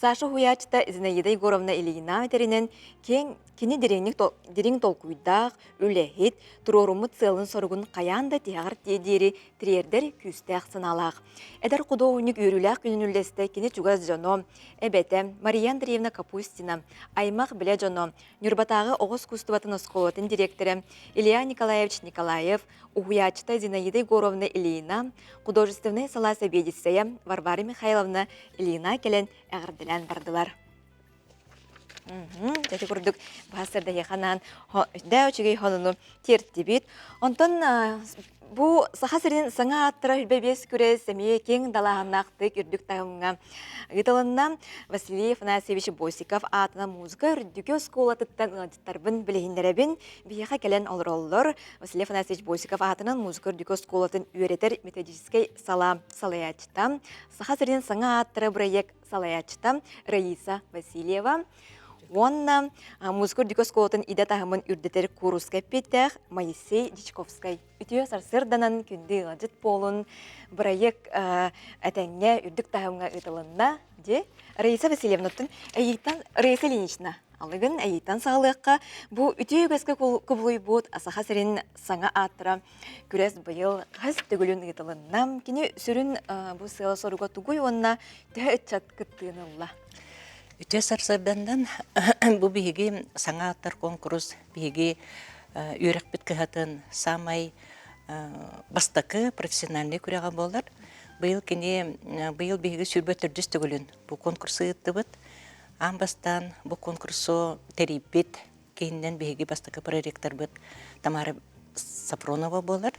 Саша Хуячта Зинаида Егоровна Ильина теринен кини дерең толкуйдақ, үлехит, турорумы целын соргун каянда тиягар тедери триердер күстәк сыналақ. Эдер кудоуник үрүләк күнүллесте кини чугаз жоно, эбете Мария Андреевна Капустина, Аймак биле жоно, Нюрбатагы огус кустубатын осколотын директоры Илья Николаевич Николаев, Ухуячта Зинаида Егоровна Ильина, художественный сала собедисея Варвара Михайловна Ильина келен әгірділән бардылар. Тәте күрдік басырда яқанан дәу чүгей хонуну тертебет. Онтон бу сахасырын саңа аттыра үлбебес күрес сәмие кең далағаннақты үрдік тағымға. Гыталынна Василий Афанасьевич Босиков атына музыка үрдікі сколатыттан ұладыттарбын білігіндеребін бияға келен олыр-олыр. Василий Афанасьевич Босиков атынан музыка үрдікі сколатын үйретер методической сала салаячта. Сахасырын саңа аттыра проект салаячта Раиса Васильева. Онна музыкор дикоскотын ида тахымын үрдетер курускай петтех Моисей Дичковскай. Үтіе сарсырданан күнді ғаджет болын проект әтәңе үрдік тахымға ұтылынна де Раиса Васильевнаттың әйттан Раиса Ильинична. Алығын әйттан сағылыққа бұ үтіе көзгі күбілуй бұд асаға сәрін саңа аттыра күрес бұйыл ғыз түгілін ұтылыннам. Кені сүрін бұ сыйла соруға тұғой онна тә үтчат күттігінылла. Үтө сарсардандан бу биһиги саңааттар конкурс биһиги үйрәк биткәһәтен самай бастакы профессиональный күрәгә болар. Быел биһиги сүрбөтөрдөс түгелен бу конкурсы ыттыбыт. Амбастан бу конкурсу терибит кейиннән биһиги бастакы проректор бит Тамара Сапронова болар.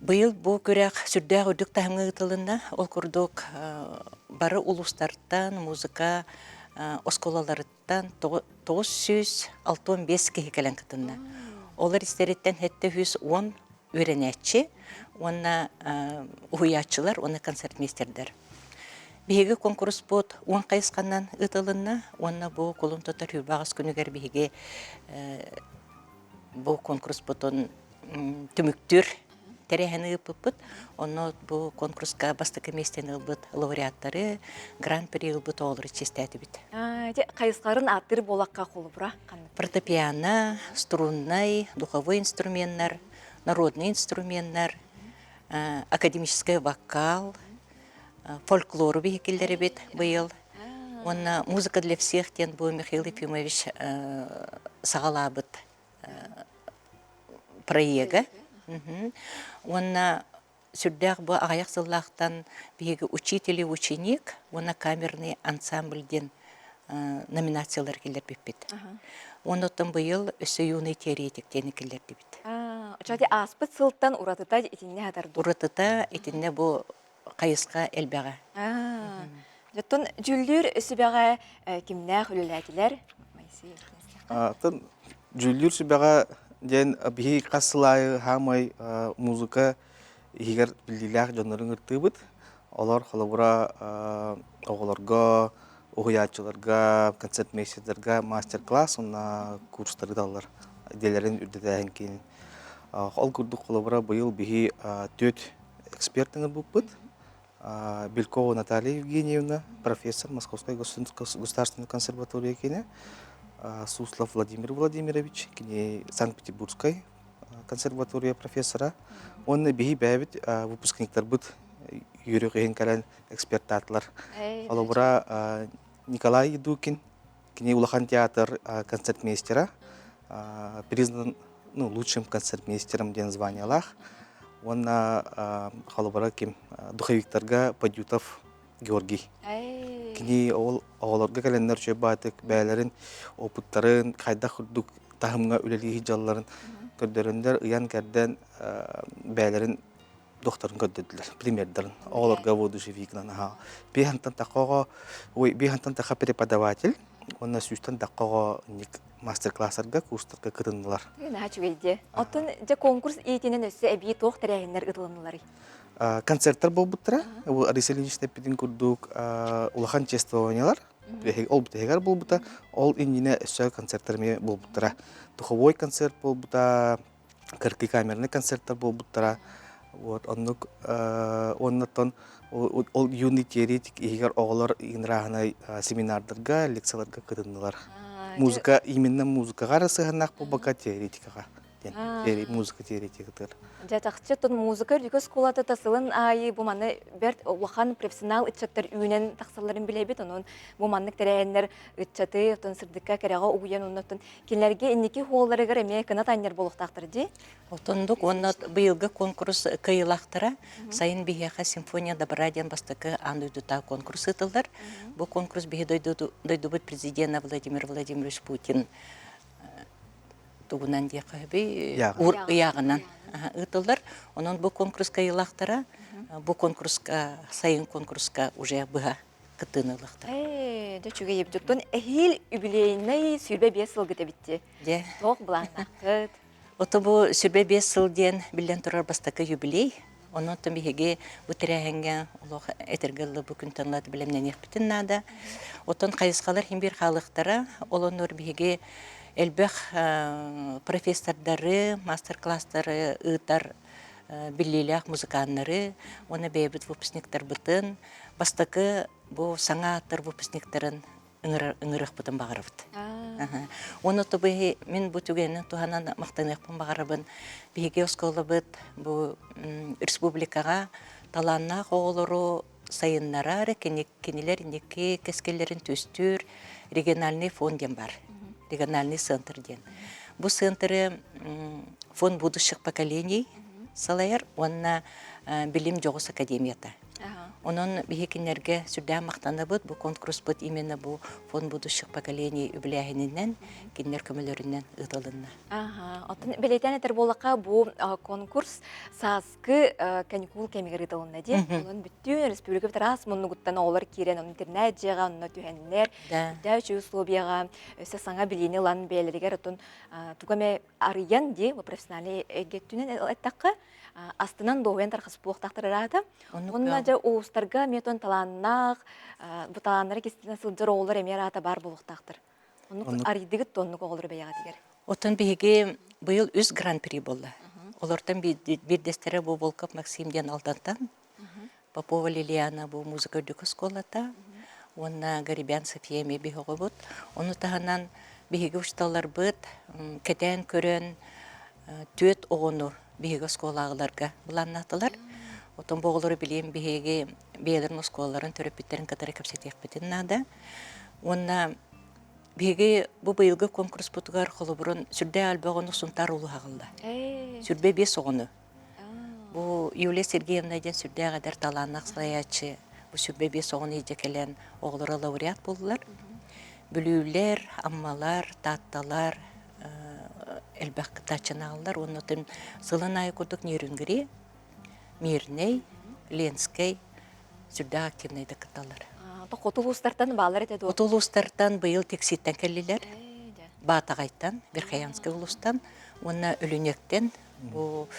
Быйыл бу көрәк сүрдәк үрдік тәһімгі ғытылында ол күрдік бары улустарттан, музыка осколаларыттан 965 кехекелен кітінді. Олар истереттен хетті 110 өренәтші, онна ұхуячылар, онна концертмейстердер. Биһиги конкурс бот 10 қайысқаннан ғытылында, онна бу колун тотар хүрбағыз күнігер биһиги бу конкурс ботын түміктүр терехені ұппыппыт, оны бұл конкурсқа бастықы местен ұлбыт лауреаттары, гран-при ұлбыт олыры честәді біт. Қайысқарын аттыр болаққа қолы бұра? Фортепиано, струнный, духовой инструменттер, народный инструменттер, академический вокал, фольклор бейкелдері бет бұйыл. Оны музыка для всех тен бұл Михаил Ефимович сағалабыт проега. Онна сүрдәк бу аяк сыллақтан биһиги учитель и ученик, онна камерный ансамбльден номинациялар келер биппит. Оннотон быйыл өсө юный теоретик тени келер дибит. Очады аспыт сылттан уратыта итинне хатарду. Уратыта итинне бу кайыска элбага. Жаттон жүлдүр өсүбага кимнә хүлөләтиләр? Тын жүлдүр сүбага ден биһи касылай хамай музыка игер билиләр жоннорын ыртыбыт. Олар халабура оголорго, угуячыларга, концертмейстердерге мастер-класс, онна курстары даллар. Иделерин үрдетәһен кин. Ол курдук халабура быйыл биһи 4 экспертны булбыт. Белькова Наталья Евгеньевна, профессор Московской государственной консерватории кине. Суслов Владимир Владимирович, кине Санкт-Петербургской консерватория профессора. Он биһи бәбит выпускниктар бит юриген калан эксперттатлар. Алабура Николай Едукин, кине Улахан театр концертмейстера, признан лучшим концертмейстером ден званиялах. Он халабура ким духовиктарга Падютов Георгий. Кини оғыларға кәлендер жөй батық, бәлерін, опыттарын, қайда құрдық тағымға үлелі хиджаларын көрдеріндер, ұян кәрден бәлерін доқтарын көрдеділер, примердерін. Оғыларға воду живигнан. Бейхантан таққа преподаватель, онна сүйстен даққаға мастер-классарға, курстарға кытындылар. Нәчүгейде. Оттон же конкурс иетинен өссө әбии тоқ тәрәйінлер ұдылынылары. Концерттар бол бұттыра. Реселинчте пидин күрдік улахан чествованиялар. Ол бұтығар бол бұта. Ол индине өссө концерттарме бол бұттыра. Духовой концерт бол бұта. Кыркы камерный концерттар бол бұттыра. Оннаттан ол юный теоретик егер оғылар игнрағынай семинардарға, лекцияларға кытындылар. Музыка, именно музыкаға расығанақ бұл бақа теоретикаға. Музыка теоретикатыр. Жатақчы тон музыка үрдігі сколаты тасылын айы бұманы бәрт уахан профессионал үтчаттар үйінен тақсаларын білебет, оның бұманнық тәрәйінлер үтчаты, тон сырдыққа кәріға ұйын, оның кенлерге иннекі хуолары ғыр әме кінат айнер болуқтақтыр де? Отондық, оны бұйылғы конкурс кайылақтыра, сайын бігеға симфония добраден бастықы андойдыта конкурс ұтылдар. Бұл конкурс бігі дойдубыт президент Владимир Владимирович Путин тугунан дияқы ұяғынан ұтылдар. Онын бұл конкурска елақтара, бұл конкурска, сайын конкурска уже бұға кытынылықтар. Дөчуге ебдіктен әхил юбилейный сүрбе 5 сыл гыты бітті. Тоқ бұланнақыт. Оты бұл сүрбе 5 сылден білден тұрар бастақы юбилей. Onun tüm bihege bu terehenge Allah etergelle bu kuntanlat bilemnen yakbitin nada. Oton kayıskalar himbir halıqtara olonur bihege elbek professorları, master classları, ıtar billiler muzikanları, ona bebet vupsniktar butun. Bastakı bu sanatlar vupsniktarın ыңырых бутын бағарыбыт. Оны тұбы мен бұ түгенін туғанан мақтанықпын бағарыбын. Беге осколы бұд бұл республикаға таланна қоғылыру сайыннары кенелер неке кескелерін төстүр региональный фонден бар. Региональный центр ден. Бұл центры фонд будущих поколений салайыр, онна білім жоғыс академията. Onun bihekинерге сүрдә мақтаны бұд, бұл конкурс бұд именно бұл фонд будущих поколений үбіләхінінен, кеннер көмілерінен ұтылынна. Білетен әтір болаққа бұл конкурс сазғы каникул кәмегер ұтылынна де. Оның бүттен республика бітарас мұнны құттан олар керен, оның интернет жеға, оның түйәнілер, дәу үші условияға, өсі саңа білейні лан бәлерігер ұтын тұғаме арыян де, профессионалы әгеттінен әттаққа, астынан доғын тарқасы бұлықтақтыр арады. Онына жа оғыстарға метон таланнақ, бұ таланнары кестіне сылдыр оғылар әмер ата бар бұлықтақтыр. Оның аридығы тоннық оғылыр бәйіға дегер. Отын бейге бұйыл үз гран-при болды. Олардан бірдестері бұл болқып Максимден алдантан. Попова Лилияна бұл музыка үдікі сколата. Онына Гарибян Софияме бейгі бұд. Оны тағынан бейге ұшталар бұд, кәтен көрін, төт оғыну бейгі сколағыларға бұланнатылар. Отын боғылары білейін бейге бейлерін сколаларын төріппеттерін қатары көпсетек бітін нада. Онына бейге бұл бұйылғы конкурс бұтығар қолы бұрын сүрде әлбағыны сұнтар ұлы ағылды. Сүрбе 5 оғыны. Бұл Юлия Сергеевна ден сүрде ғадар таланнақ сылаячы. Бұл сүрбе 5 оғыны ежекелен оғылары лауреат болдылар. Бүлілер, аммалар, татталар, әлбәқ тачынағылар. Оның өтін сылын айы күрдік нерінгірі, Мирней, Ленскай, сүрді активнайды кыталар. Отулустартан бағалар әтеді? Отулустартан бұйыл текситтен кәлілер, Батағайттан, Верхаянский ұлыстан, оны өлінектен, бұл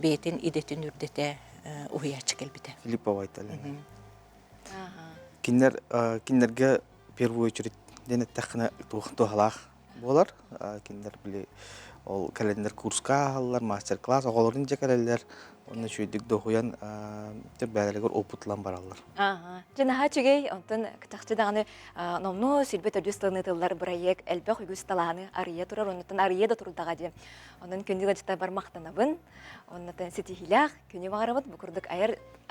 бейтін идетін үрдеті ұғиячы кәлбіті. Филиппова айталы. Кинерге первую очередь ден әттәқіні туғалақ болар. Кинер біле ол кәлендер курска алар, мастер-класс, оғылырын же кәлелер. Оны шүйдік доғуян бәлелігер опытлан баралар. Жынаға чүгей, онтын кітақчы дағаны номну сүлбет өдіс тылнытылар бұрайек әлбәқ үгіз талағаны ария тұрар, онытын ария да тұрдаға де. Онын күнді ғачыта бар мақтанабын, онытын сетихилях, күні бағарабыд, бұқырдық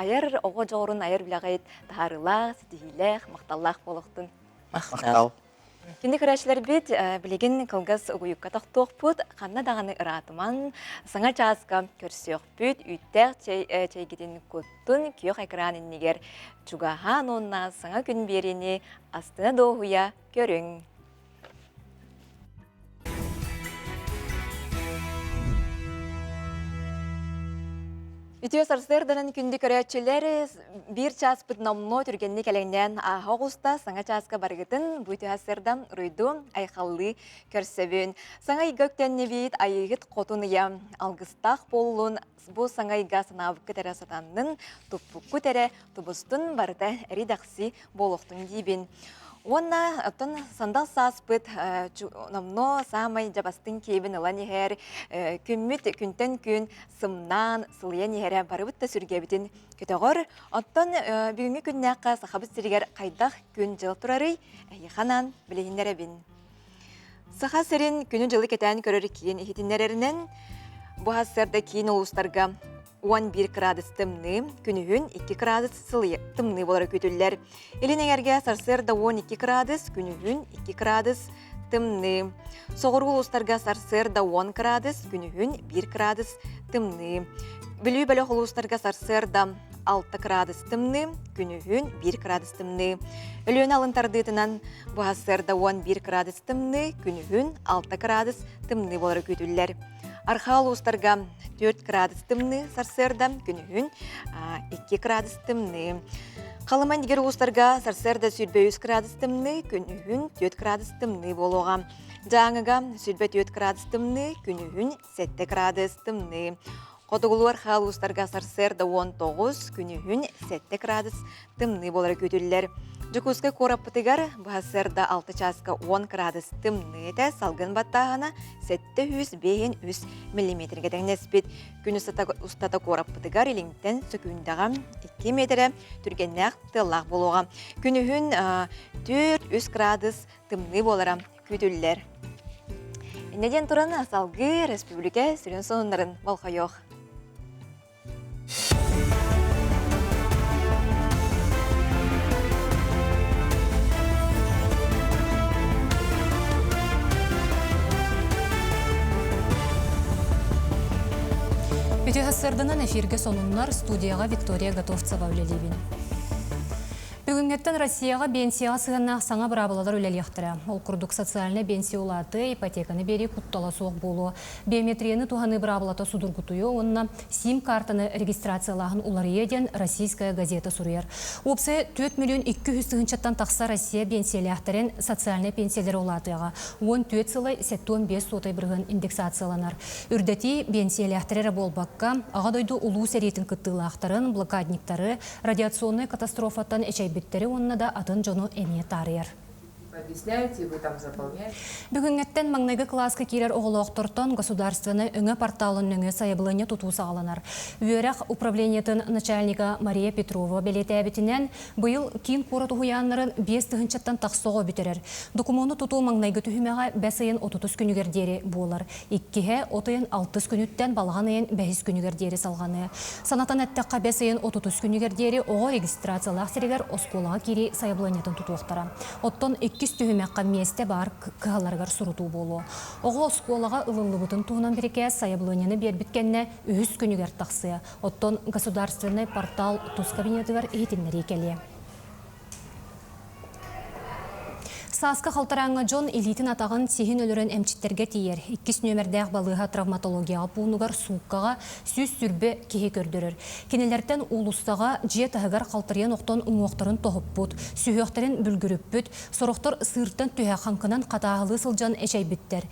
айыр оғы жоғырын айыр білағайд тағарылақ, сетихилях, мақталлақ болуқтын. Мақтал. Кенде көрәшілер бет білеген қылғыз ұйыққа тақтуқ бұд, қанна дағаны ұратыман, саңа жазға көрсеуқ бүт, үттәқ чәйгеден көттін күйіқ әкіранын негер чугахан онна саңа күн беріне астына доғуя көрің. Ütüö sarserdanın kündü köröççüleri bir ças pıtnamno türgenni kelengden Ağustos sana çaska bargıtın bu ütüö serdam ruydu ayxallı körsebün. Sana gökten nebit ayıgıt qotunuya algыстaq bollun bu sana iga sınavıkı tere satanın tupukku tere tubustun barıda eridaksi boluqtun dibin. Ona atın sandal saspıt namno samay jabastın kebin alan yer kümmüt künten kün sımnan sılyan yer barıbıt da sürgebitin kötөгөр atın бүгүнгү күннәкка сахабыт сиригер кайдах күн жыл турары яханан билегиннере бин. Саха серин күнү жылы кетен көрөр кийин ихитиннереринен бу хасырда кийин улустарга 11 градус тымны, күнүгүн 2 градус сылы тымны болар көтүллер. Элинегерге сарсырда 12 градус, күнүгүн 2 градус тымны. Соғыр улустарга сарсырда 10 градус, күнүгүн 1 градус тымны. Білүү бөлі улустарга сарсырда 6 градус тымны, күнүгүн 1 градус тымны. Өлөн алынтардытынан бу хасырда 11 градус тымны, күнүгүн 6 градус тымны болар көтүллер. Арха улустарга 4 градус тымны сарсырда, күнүгүн 2 градус тымны. Қалыман дигер улустарга сарсырда 3 градус тымны, күнүгүн 4 градус тымны болуға. Жаңыга 4 градус тымны, күнүгүн 7 градус тымны. Қотығылуар хал улустарга сарсырда 19, күнүгүн 7 градус тымны болар көтүллер. Жукуска кораппытыгар бахасырда 6 часка 10 градус тымны эте салгын баттағана 700-500 миллиметрге дәңнеспет. Күні устата кораппытыгар еліңтен сөкүндаған 2 метре түргеннәқ тыллақ болуға. Күнігін 400 градус тымны болара көтүллер. Неден тұрын асалғы республика сүрін сонындарын балқайоқ. Ütühәссәрдінен эфирге сонуннар студияға Виктория Готовцева үлелебін. Бүгінгеттен Россияға бенсияға сығыннақ саңа бұрабыладар үлелияқтыра. Ол күрдік социальны бенсия улаты, ипотеканы бері құттала соқ болу. Биометрияны туғаны бұрабылата судыргутуы, онына сим-картаны регистрациялағын улар еден Российская газета сұрыер. Опсы 4 миллион 200 сығынчаттан тақса Россия бенсиялияқтырын социальны пенсиялер улатыға. 14 сылы 75 сотай бірғын индексацияланар. Үрдети бенсиялияқтыры болбаққа, аға дойду улу сәретін күттілақтарын, блокадниктары, радиационный катастрофаттан әчайбі онына да атын жону әме тарыяр. Объясняете, вы там заполняете? Бүгінгеттен маңнайғы класска кирер оғылықтыртан государственны өңі порталын өңі сайыбылыны тұтусы алынар. Үйерек управлениетін начальника Мария Петрова белеті әбітінен бұйыл кейін қоры тұхуянларын 5 тұхынчаттан тақсоғы бітерер. Документы тұту маңнайғы түхімеға 5 30 күнігердері болар. 2 6 күніттен балған айын 5 күнігердері салғаны. Санатан әттіққа 5 30 күнігердері оғы регистрациялақ серегер осколаға кири сайыбылынетін тұтуқтара. Оттон 2 түхімеққа месте бар кығаларғар сұруту болу. Оғы осколаға ылылы бұтын туғынан береке сайыбылынені бербіткенне 3 күнігер тақсы. Оттон государственный портал тұз кабинетігер ейтінлері келе. Саска қалтараңа Джон элитин атағын сехин өлірін әмчіттерге тейер. 2 нөмірдәқ балыға травматологияға пуынығар суыққаға сүз сүрбі кеге көрдірір. Кенелерден улыстаға жия тағығар қалтариян оқтан ұңуақтарын тоғып бұд, сүйіқтарын бүлгіріп бұд, сұрықтар сырттан түйе қанқынан қатағылы сылжан әшәй біттер.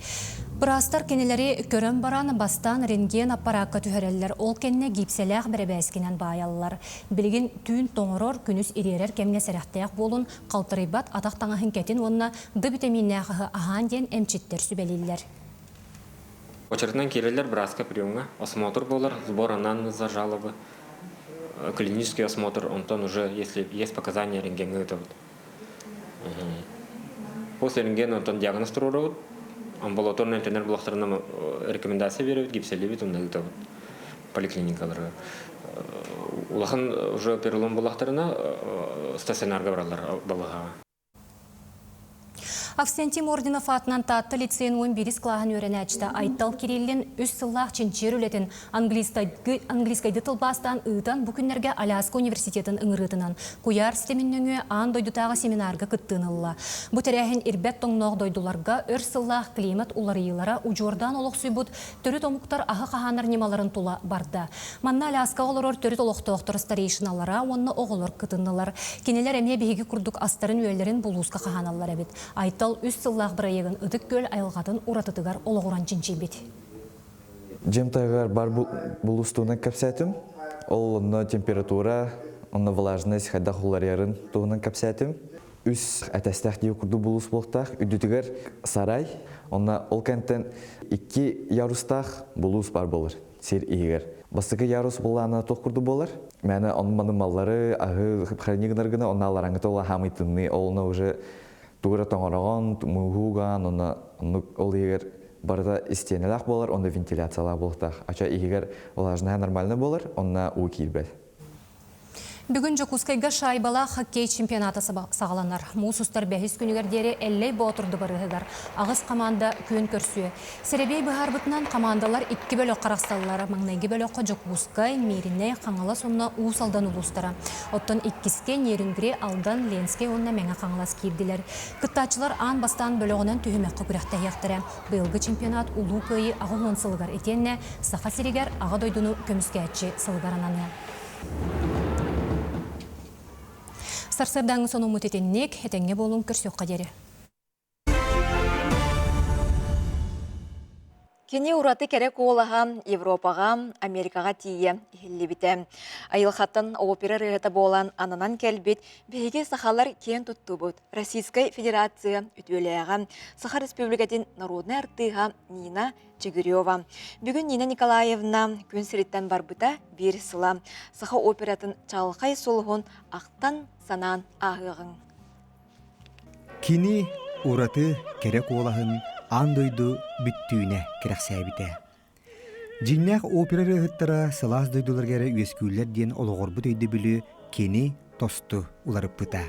Бірастар кенелері көрін баран бастан рентген аппаратқа түхәрелер, ол кенне гипселәқ бәрәбәскенен байалылар. Білген түйін тоңырор күніз еререр кемге сәрәқтәяқ болын, қалтарайбат атақ таңахын кәтін онына ды витаминнәғығы ахан ден әмчеттер сүбәлелер. Очереднан келелер браска приемға осмотр болар, сбор анамнеза, жалобы, клинический осмотр, онтон уже, если есть показания, рентген готовят. После рентгена онтон диагноз тұруырауыд, амбулаторный интернет блоқтарына рекомендация берет, гипселевит, он готовят поликлиникаларға. Улахан уже перелом блоқтарына стационарға баралар балыға. Авсентим Орденов атынан татты лицейн 11 клағын өренәчті Айтал Кириллин үс сыллақ чинчер үлетін английскайды тылбастан ұйтан бүкінлерге Аляска университетін ұңырытынан куяр системінніңі ан дойдутағы семинарға күттінылла. Бұ тәрәхін ирбет тоңноқ дойдуларға өр сыллақ климат уларыйлара ұжордан олық сүйбұт түрі томуқтар ағы қағанар немаларын тула барды. Манна Аляска олар түрі толықтықтыр старейшиналара онны оғылыр күтінілар. Кенелер әме бейгі күрдік астарын өйлерін бұлуысқа қағаналар әбет. Айтал үс сыллақ бірайығын үдік көл айылғатын ұратытығар олығыран чинчей бет. Жемтайғар бар бұлыстуына кәпсәтім. Ол онна температура, онна влажность, хайда хуларьярын туғынан кәпсәтім. Үс әтәстәқ дейі күрді бұлыс болықтақ, үдітігер сарай. Онна ол кәнттен 2 ярустақ бұлыс бар болыр, сер егер. Бастығы ярус болағына тоқ күрді болыр. Мәні онманы маллары, ағы хранигнарғына, онна алараңыты ола хамайтынны, олына уже туғыра тоңыраған, мұғуған, ол егер барда истенелақ болар, онда вентиляциялақ болықтақ. Ача егер олажына нормальны болар, онна уы кейбәл. Бүгін Жокускайға шайбала хоккей чемпионаты сағаланар. Мусустар бәхіс күнігердері әллей бұғытырды барығығар. Ағыз команда көн көрсуе. Серебей бұғарбытынан командалар 2 бөлік қарақсталылары маңнайғы бөліққа Жокускай, Меріне, қаңала сонына уысалдан ұлыстара. Оттан 2-ке Нерінгіре алдан Ленске онына мәңі қаңалас кейділер. Күттачылар ан бастан бөліғынан түйімеққа күрәқті яқтыры. Бұйылғы чемпионат ұлу көйі ағылын сылығар етенне, сақа серегер аға дойдыны көміске әтші сылығарананы. Сарсырдаңы соны мұтетеннек, әтәңе болуын көрсек қадері. Кені ураты керек олаға Европаға, Америкаға тие хеллебіті. Айылхаттан опера рыгыта болан анынан кәлбет бейге сақалар кен тұтты бұд. Российскай Федерация үтөліяға Саха Республикатын народный артыға Нина Чигирева. Бүгін Нина Николаевна күн сіреттен бар бұта бір сыла. Саха оператын чалқай солығын ақтан санан ағығын. Кені ураты керек олағын андойду бүттүүне керексәбите. Жиннәк опера рыгыттара сылас дойдуларгары үескүүлер ден олығорбут өйді білі кені тосту уларып бұта.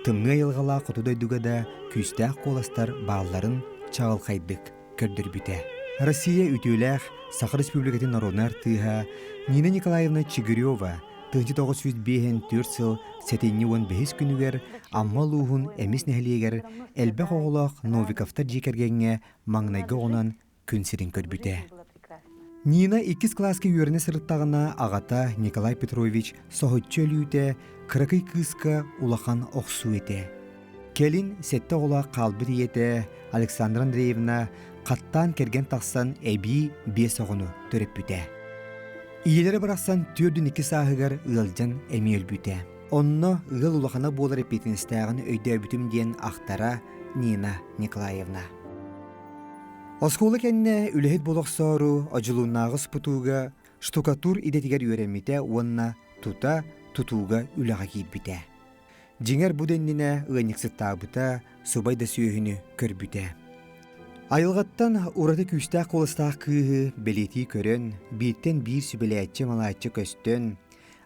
Тымны айылғала құты дойдуға да күстәк қоластар бағыларын чағылқайдық көрдір бүте. Россия үтіләқ Саха Республикатын народный артыға Нина Николаевна Чигирева 1905-4 сыл сәтенне 15 күнігер аммал уғын әмес нәхілегер әлбәқ оғылақ Новиковтар жекергенге маңнайғы оғынан күнсерін көрбіте. Нина 2 класски үйеріне сырыттағына ағата Николай Петрович соғытчы өліуте қырақый қысқа улақан оқсу ете. Келін сәтті оғылақ қалбыт ете Александра Андреевна қаттан керген тақсан әбі 5 оғыны төріп бүте. Иелері барақсан 4-2 сағығар ұлжан әмі өлбүйті. Онны ұл ұлақана болар епетіністәғін өйді өбітім ден ақтара Нина Николаевна. Осколы кәнне үліхет болық сору ажылуынағы спутуға штукатур идетігер өреміте онна тута тутуға үліға кейбіте. Жеңер бұденніне ұғаниксыттағыта субайда сүйіхіні көрбіте. Айылғаттан ураты күстәк қолыстақ күйі белеті көрін, биттен бір сүбелетчі малатчы көстін,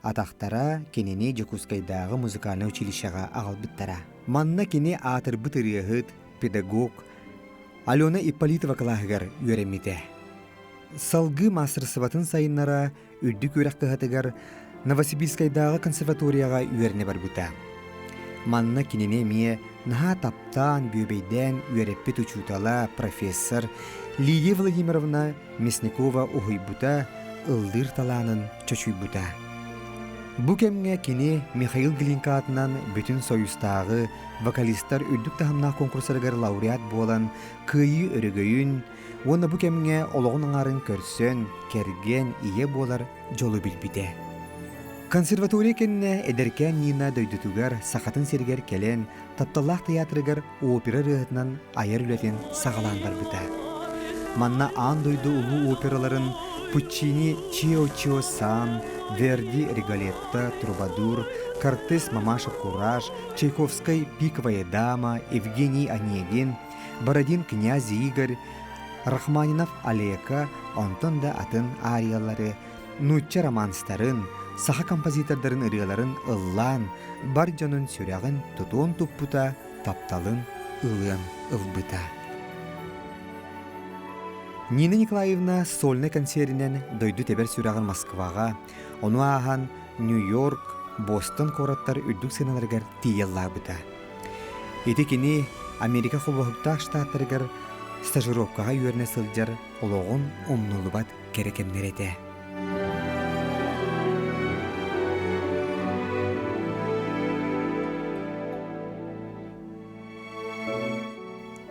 атақтара кенені Жокускайдағы музыканы училищаға ағалбыттара. Манна кене атыр бұтырығыт, педагог, Алена Ипполитова қылағығар өреметі. Салғы мастер сыватын сайынлара үрді көрек қығатығар Новосибирскайдағы консерваторияға өріне бар бұта. Манна кенене мие наға таптан бүйбейден үйереппі тұчутала профессор Лидия Владимировна Мясникова ұғыйбута ылдыр таланын чөчуйбута. Бұ кемге кене Михаил Глинка атынан бүтін союстағы вокалистар үрдік тағымна конкурсарығар лауреат болан күйі өрігөйін, оны бұ кемге олығын аңарын көрсен, керген ие болар жолы білбіде. Консерватория кенне эдеркен Нина дөйдүтүгер сақатын сергер келен тапталлах театрыгар опера рыгытынан айыр үлетен сағалан бар бұта. Манна ан дойду улу операларын Пуччини Чио Сан, Верди Риголетта, Трубадур, Кортес Мамаша Кураж, Чайковская Пиковая дама, Евгений Онегин, Бородин князь Игорь, Рахманинов Алека, онтон да атын ариялары, нучча романстарын, саха композитордарын ырыаларын ыллан, бар жонун сүрягын тутуон туппута тапталын ылыан ылбыта. Нина Николаевна сольный концертинен дойду тебер сүраган Москвага, ону ахан Нью-Йорк, Бостон кораттар үрдүк сыналаргар тиеллабыта. Эти кини Америка холбохуктаах штаттарыгар стажировкага үйөрне сылжар ологон омнулубат керекемнерете.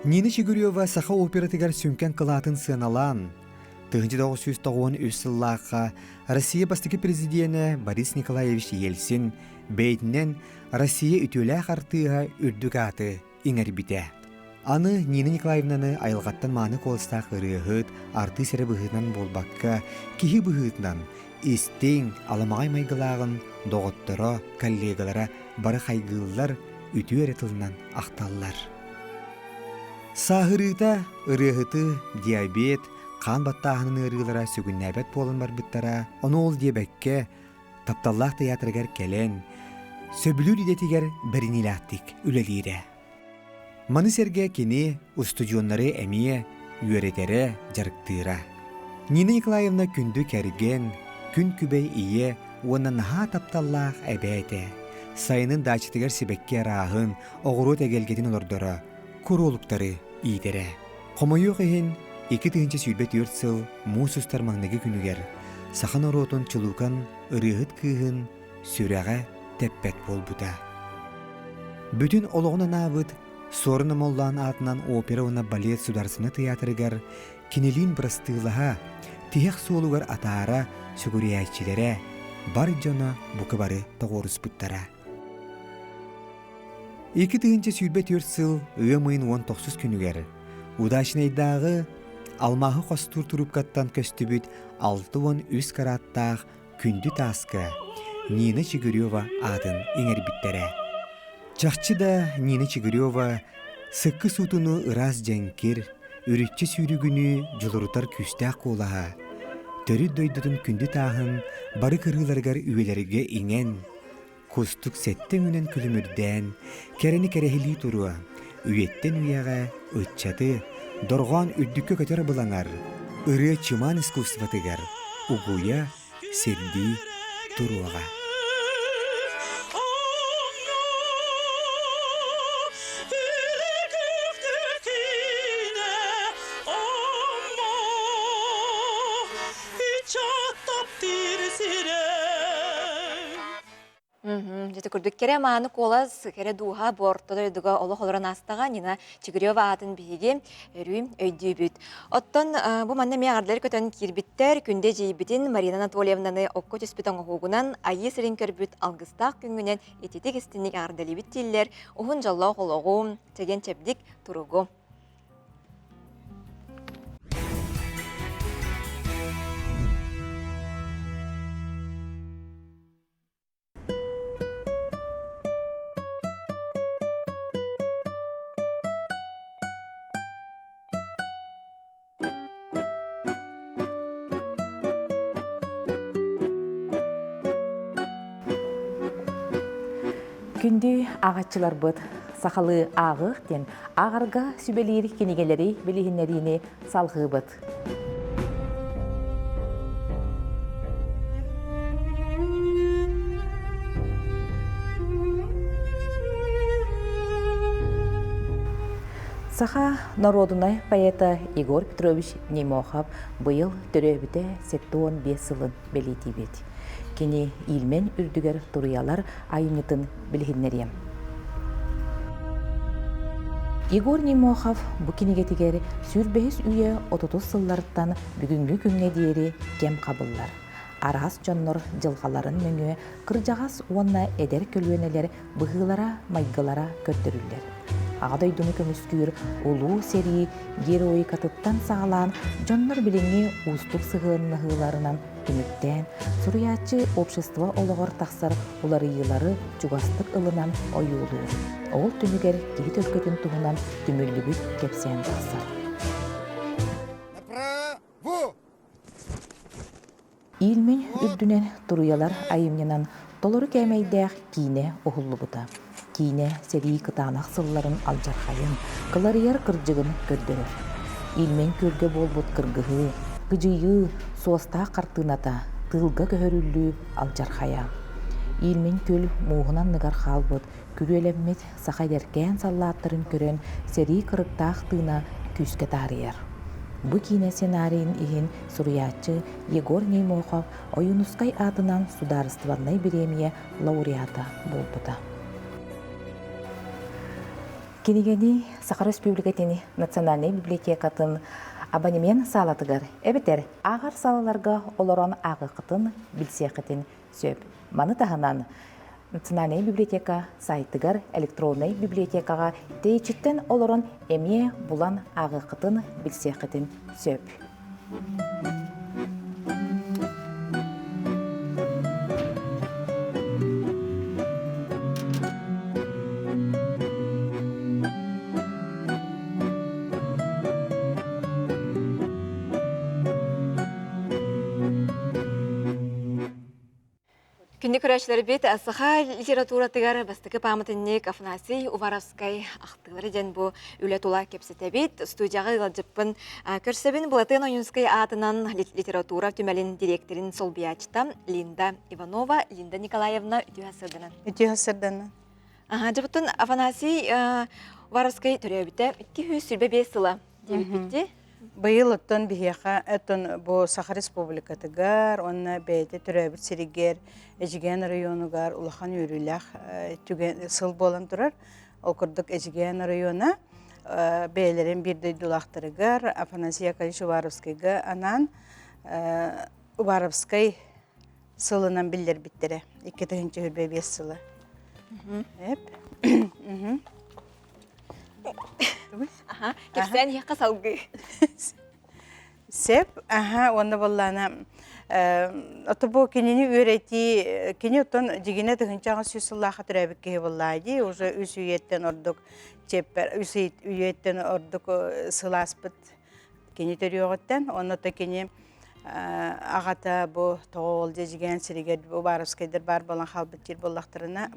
Нина Чигурьева саха оператыгар сүнкен кылатын сыналан. 1993 сыллааққа Россия бастығы президенті Борис Николаевич Ельцин бейтінен Россия үтіләқ артыға үрдік аты иңербіте. Аны Нина Николаевнаны айылғаттан маны қолыстақ ұрығыт арты сәрі бұғытынан болбаққа кихи бұғытынан істең аламағай майғылағын доғыттыра коллегалара бары қайғылылар үті әретілінен ақталылар. Сағырыта ұрығыты диабет, қан баттағының ұрығылара сөгіннәбет болын бар бұттара, оны ол дебәкке тапталлақ театрыгар кәлен, сөбілу дедетігер бірініләттік үлелері. Маны серге кені студионнары әмие, үйеретері жарықтыра. Нина Николаевна күнді кәрген, күн күбей ие, оны наға тапталлақ әбәйті. Сайының дачытыгар себекке рағын, оғыру тәгелгетін олырдыра, күр олыптары иедері. Қомайық ехін, 2 сүйбет өрт сыл мұсыстар маңнығы күнігер, сақан оротын чылуқан ұрығыт күйін сүрәға тәппәт бол бұта. Бүтін олығына набыт, сорын моллан атынан опера оны балет сударсыны театрыгар, кенелин бірастығылаға, тияқ суылығар атара сүгірияйчілері, бар жона бұқы бары тоғырыс бұттара. 2 сүйбет өрт сыл ұйымайын 19 күнігер, удашынайдағы алмағы қостур тұрупкаттан көстібіт 6-10 караттақ күнді тасқы Нина Чигурьева атын еңербіттері. Чақчы да Нина Чигурьева сыққы сутыны ыраз жәңкер, үрітчі сүйрігіні жылырытар күстәқ қолаға. Төрі дойдудың күнді тағын бары кырғыларғар үйелерге еңен. Костық сәттен үнен күлімірден, кәрені кәрәхілі тұруа, үйеттен ұяға өтчаты, дорған үрдікке көтер бұлаңар, ұры чыман искусстватыгар, ұғуя серді тұруаға. Жете күрдік кере маны қолаз кере дуға бортыда өйдіға олық олыран астаға Нина Чигурьева атын бігі өрім өйді бүт. Оттан бұл манна меғардылар көтін кирбіттер күнде жейбітін Марина Анатольевнаны оққа түспітін ғуғынан айы сірін көрбіт алғыстақ күнгінен ететік істінік ағардалы біттелер ұғын жаллау қолығым теген чәбдік тұруғы. Күнді ағатчылар бұд, сақалы ағық ден ағарға сүбелері кенегелері білігінлеріне салғы бұд. Саха народунай поэта Егор Петрович Немохов бұйыл төрөбіте 85 сылын белетебет. Кені илмен үрдігер тұруялар айынытын білгіннерем. Егор Немохов бұ кенегетігер сүрбейіз үйе 30 сылларыттан бүгінгі күнге дейері кем қабыллар. Арас жоннор жылғаларын мөңе кыржағас уанна әдер көлуенелер бұғылара майғылара көттірілдер. Ағадай дүні көміскүйір ұлу сери герои катыттан сағалан жоннор біліңе ұстық сығынығыларынан үміттен, сұруячы общество олығыр тақсар олары елары жүгастық ылынан ойылуыр. Ол түнігер кейт өлкөтін тұғынан түмілі бүт кепсен тақсар. Илмен үрдінен тұруялар айымненан толыры кәмейдәқ кейіне оғылы бұта. Кине сери кытанақ сылларын алжархайын, кыларияр кыржыгын көрдөрөр. Илмен көрге болбут кыргыһы, гыжыйы суоста картыната, тылга көһөрүллүү алжархая. Илмен көл муғынан ныгар халбыт, күрелеммет сақайдеркен саллаттарын көрен сери кырыктаах тыына күске тарыяр. Бу кине сценарийин иһин суруячы Егор Неймохов Оюнускай атынан сударстванный премия лауреата болбута. Кинигени Сахара Республикатини Национальный библиотекатын абонемент салатыгар. Эбетер, ағар салаларга олорон ағықытын билсеқытын сөп. Маны тағынан Национальный библиотека сайтыгар электронный библиотекаға тейчіттен олорон әме булан ағықытын билсеқытын сөп. Күнді көрәшілері бет асыға литература тығары бастықы памытыннек Афанасий Уваровскай ақтығылары ден бұл үлі тула кепсеті бет. Студияға ғылжыппын көрсебін бұлатын Оюнскай атынан литература түмәлін директорин Солбиячта Линда Иванова, Линда Николаевна Үтіғасырдынан. Үтіғасырдынан. Жапытын Афанасий Уваровскай түрі өбіті 205 сылы деп бітті. Быйыл оттон бихеха этон бу Сахара Республикатыгар, онна бейте түрәбит сиригер, Эжиген районугар улахан үрүлях сыл болан турар. Ол курдук Эжиген района бейлерин бирдей дулақтырыгар, Афанасий Яковлевич Уваровскайга анан Уваровскай сылынан биллер биттері. 2-5 сылы. Кепсен хеққа салғы. Сеп, онда боллана. Ото бу кенени үйрети, кені оттон жигине тыгынчаға сүйсіллаға түрәбік кеге боллайды. Уже үс үйеттен ордық чеппер, үс үйеттен ордық сыласпыт кені төріоғыттен. Оны то кені ағата бу тоғол жеген сірігер Уваровскайдер бар болан қалбыт жер боллақытына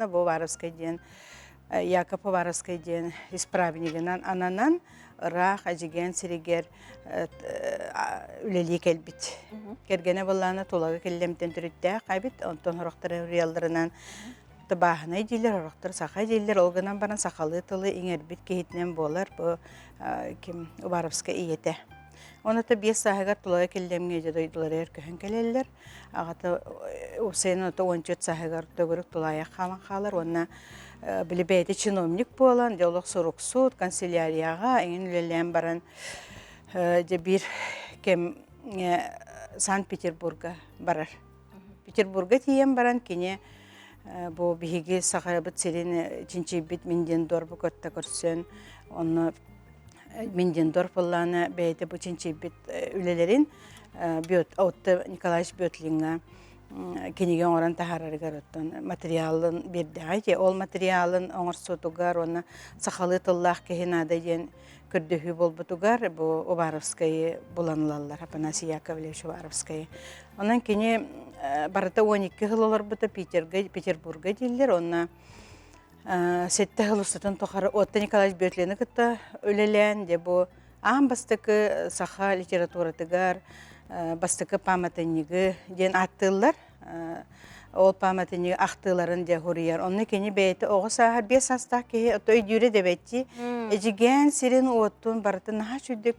бу Уваровскайден Яков Уваровскайден исправнигінен ананан рақ ажиген сірігер үлелі келбіт. Кергене болланы толағы келлемтен түрітті қайбіт, онтон ұрықтары үрияларынан табағынай дейлер, ұрықтар сақай дейлер, олғынан баран сақалы тылы еңербіт кейтінен болар бұл Уваровскай иеті. Оны та 5 сағығар толағы келлемге жады үйділері өркіхін келелер. Ағата ұсайын 14 сағығар төгірік толайық қалан қалар. Онына білібейді чиновник болан, диалог сұрық суд, канцелярияға, еңін үлелен баран бір кем Санкт-Петербурга барар. Петербурга тиен баран кене бұл бігі сағарабыт серін чинчи бит менден дорбы көтті көрсен. Оны менден дорбыланы бәйді бұл чинчи бит үлелерін Отто Николаевич Бетлинға кенеген оран тахарарыгар оттон материалын берді. Ол материалын оңыр сотугар, оны сақалы тыллақ кехинада ден көрдөхі болбутугар, бұл Уваровскайы буланылалар, Афанасий Яковлевич Уваровскайы. Онан кене барыта 12 хылылар бұта Петербурга дейлер, онна сетті хылыстатын тоқары Отто Николаевич Бетлины кітті өлелен, де бұл ағын бастықы саха литературатыгар, бастықы паматынігі ден аттылар, ол паматынігі ақтыларын де хұрияр. Оны кені бәйті оғы сағар 5 астақ кеге өй дүйре де бәйтті. Әжіген сирен оттың барыты наға жүдік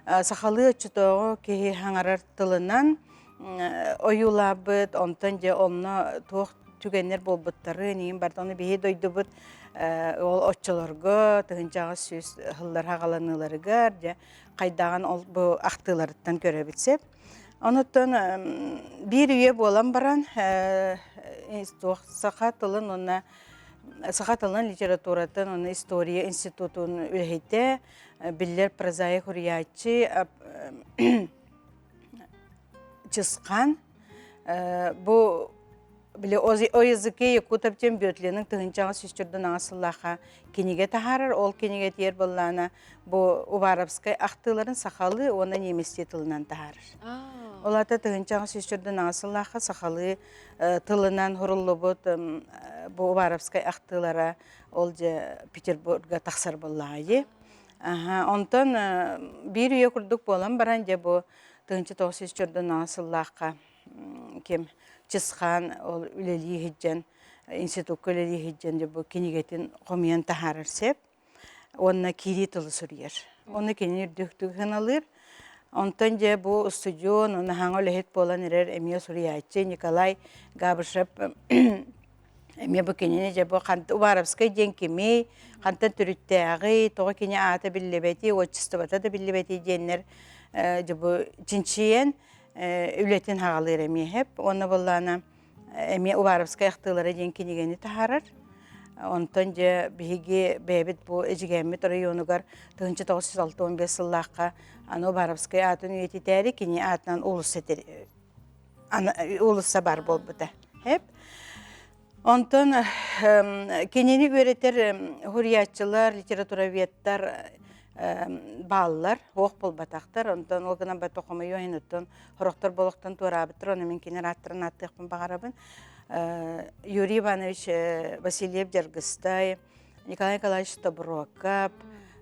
сақалы өтчітоғы кеге хаңарар тылынан ойулабыт, онтан де онына тоқ түгенер болбыттары, нейін барыты оны бейі дойды бұд ол отчыларға, тұғынчаға сөз ғылдар хағаланыларығар, қайдаған ол бұл ақтыларыттан көре бітсеп. Онуттан bir üye bolan baran Саха тылын литературатын, оны история институтын үлхейте, биллер прозаи хуриячы чысқан. Бұл Биле о языке якутаптен бөтленің тығынчаға сүстірдің аңасыллаға кенеге тахарыр, ол кенеге тер боллана бұл Уваровскай ақтыларын сақалы, оны неместе тылынан тахарыр. Олата тыгынчаға сөйсүрдін аңасыллаққа сақалы тылынан хұрылыбыт бұл Уваровскай ақтылара ол же Петербурга тақсар боллағы. Онтан бір үйе күрдік болам баран же бұл тыгынчы тоғы сөйсүрдін аңасыллаққа кем Чысқан ол үлелі хеджен, институтқа үлелі хеджен же бұл кенегетін қомиян тахарыр сеп, онына кири тылы сүрер. Оны кенер дөктігін алыр. Онтан же бұл студион, оны хаңа өлехет болан ерер әмия Сурьячы, Николай Габышев, әмия бұл кенене же бұл Уваровскай ден кемей, қантан түріттәғі, тоғы кене аты білебәті, отчысты бата да білебәті денер же бұл чинчиен үлетін хағалыр әмия хеп. Оны болана әмия Уваровскай ақтылары ден кенегені тахарыр. Онтан же биһиги бэбит бу эжигэммит районугар 1965 сыллааққа аны Уваровскай атын үйетитәри кини атынан улысса бар болбыта. Хеп. Онтан кинини өретер хуриятчылар, литератураветтар, баллар, оқ болбатақтар. Онтан олгынан бат оқымай ойынуттан, хорохтар болықтан туарабыттыр, оны мен кинер аттырын аттықпын бағарабын. Юрий Иванович Васильев Дергыстай, Николай Николаевич Тоброкап,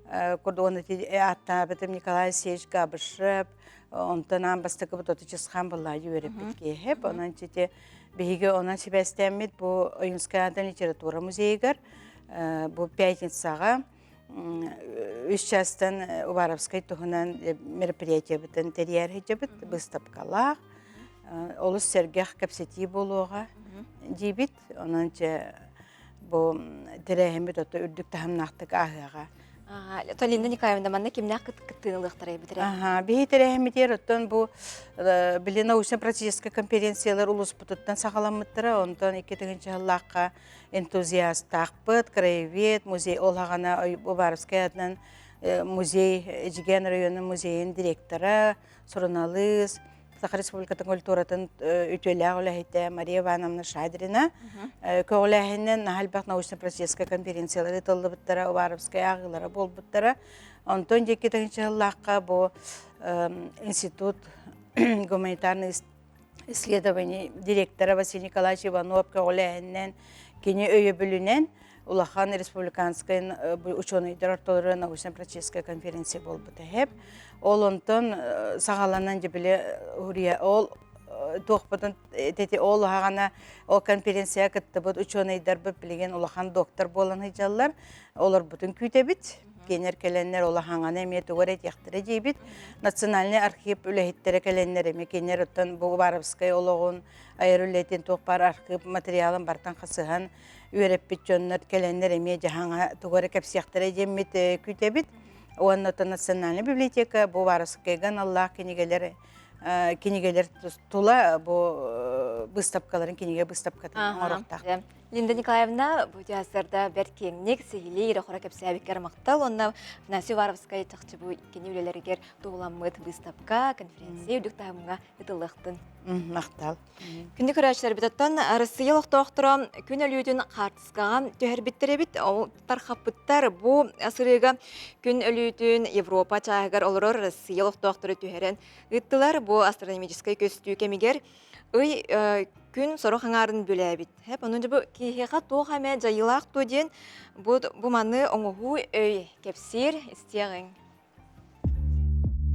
Николай Алексеевич Габышев, онтан амбастықы бұт Чысқан бұлла үйерепетке хеп. Онан жете бейге онан себәстәмет бұл Ойынская адан литература музейгер, бұл пятницаға үш частан Уваровскай тұғынан мероприятия бітін терьер хеджебіт, бұстапқалақ, олыс сәргех кәпсети болуға дейбіт, онан же бұл дірәхемет оты үрдік тахымнақтық ағыға. Толинда Николаевна манна кимнақ кыттынылықтары бітірі? Бейі дірәхеметтер оттан бұл білі научно-практический конференциялар ұлыс бұтыттан сағаламыттыры, онтан 2000 жыллаққа энтузиаст тақпыт, краевед, музей олағана Уваровскай адынан музей, Эжиген районы музейін директоры, Сұрыналыз, Саха Республикатын культуратын үтөлі ағылахеті Мария Ивановна Шадрина, көғылахінен Нахалбақ научно-практический конференциялары тылды бұттара, Уваровскай ағылары бол бұттара. Онтон 2000 жыллаққа бұл институт гуманитарный исследований директора Василий Николаевич Иванов көғылахінен кені өйі бүлінен Улахан Республиканскай ученыйдар ортолары научно-практический конференция бол бұты хеп. Ол онтон сағаланан жебілі үрия ол тоқпытын тети ол ғана ол конференция кітті бұд ученыйдар бұд білеген Улахан доктор болан хыжалар. Олар бұтын күйте біт. Кенер кәленнер Улаханған әме туғарет яқтыры дейбіт. Национальный архив үләхеттері кәленнер әме кенер оттан бұл Уваровскай олығын айыр үләйтен тоқпар архив материалын бартан қасыған үйереппет жоннар кәленнер әме жағаңа туғары кәпсияқтыры жеммет күйте біт. Оғаннаты национальный библиотека бұл Уваровскайған Аллах кенегелер тула бұл бұстапқаларын кенеге бұстапқатын орықтақ. Линда Николаевна бұл жаздарда бәр кеңнек сейілі еріқора кәпсі әбеккер мақтал, онна Фнасия Уваровскай тақчы бұл кені өлелергер туғыламыд бұстапқа, конференция үдіктағымға етіліқтін. Мақтал. Күнді көрәшілер бітаттан, Россия лоқтоқтыра күн өлүйдің қартысқаға төхер біттірі біт, тарқаппыттар бұл асырыға күн өлүйдің Европа чағығар олырыр Россия лоқтоқтыры төхерін ұттылар бұл астрономическай көстүү кемегер күн сору хаңарын бөләбит. Хәп онын жабы кейхеға тоға мә жайылақ төден бұ маны оңығы өй кәпсер істеғын.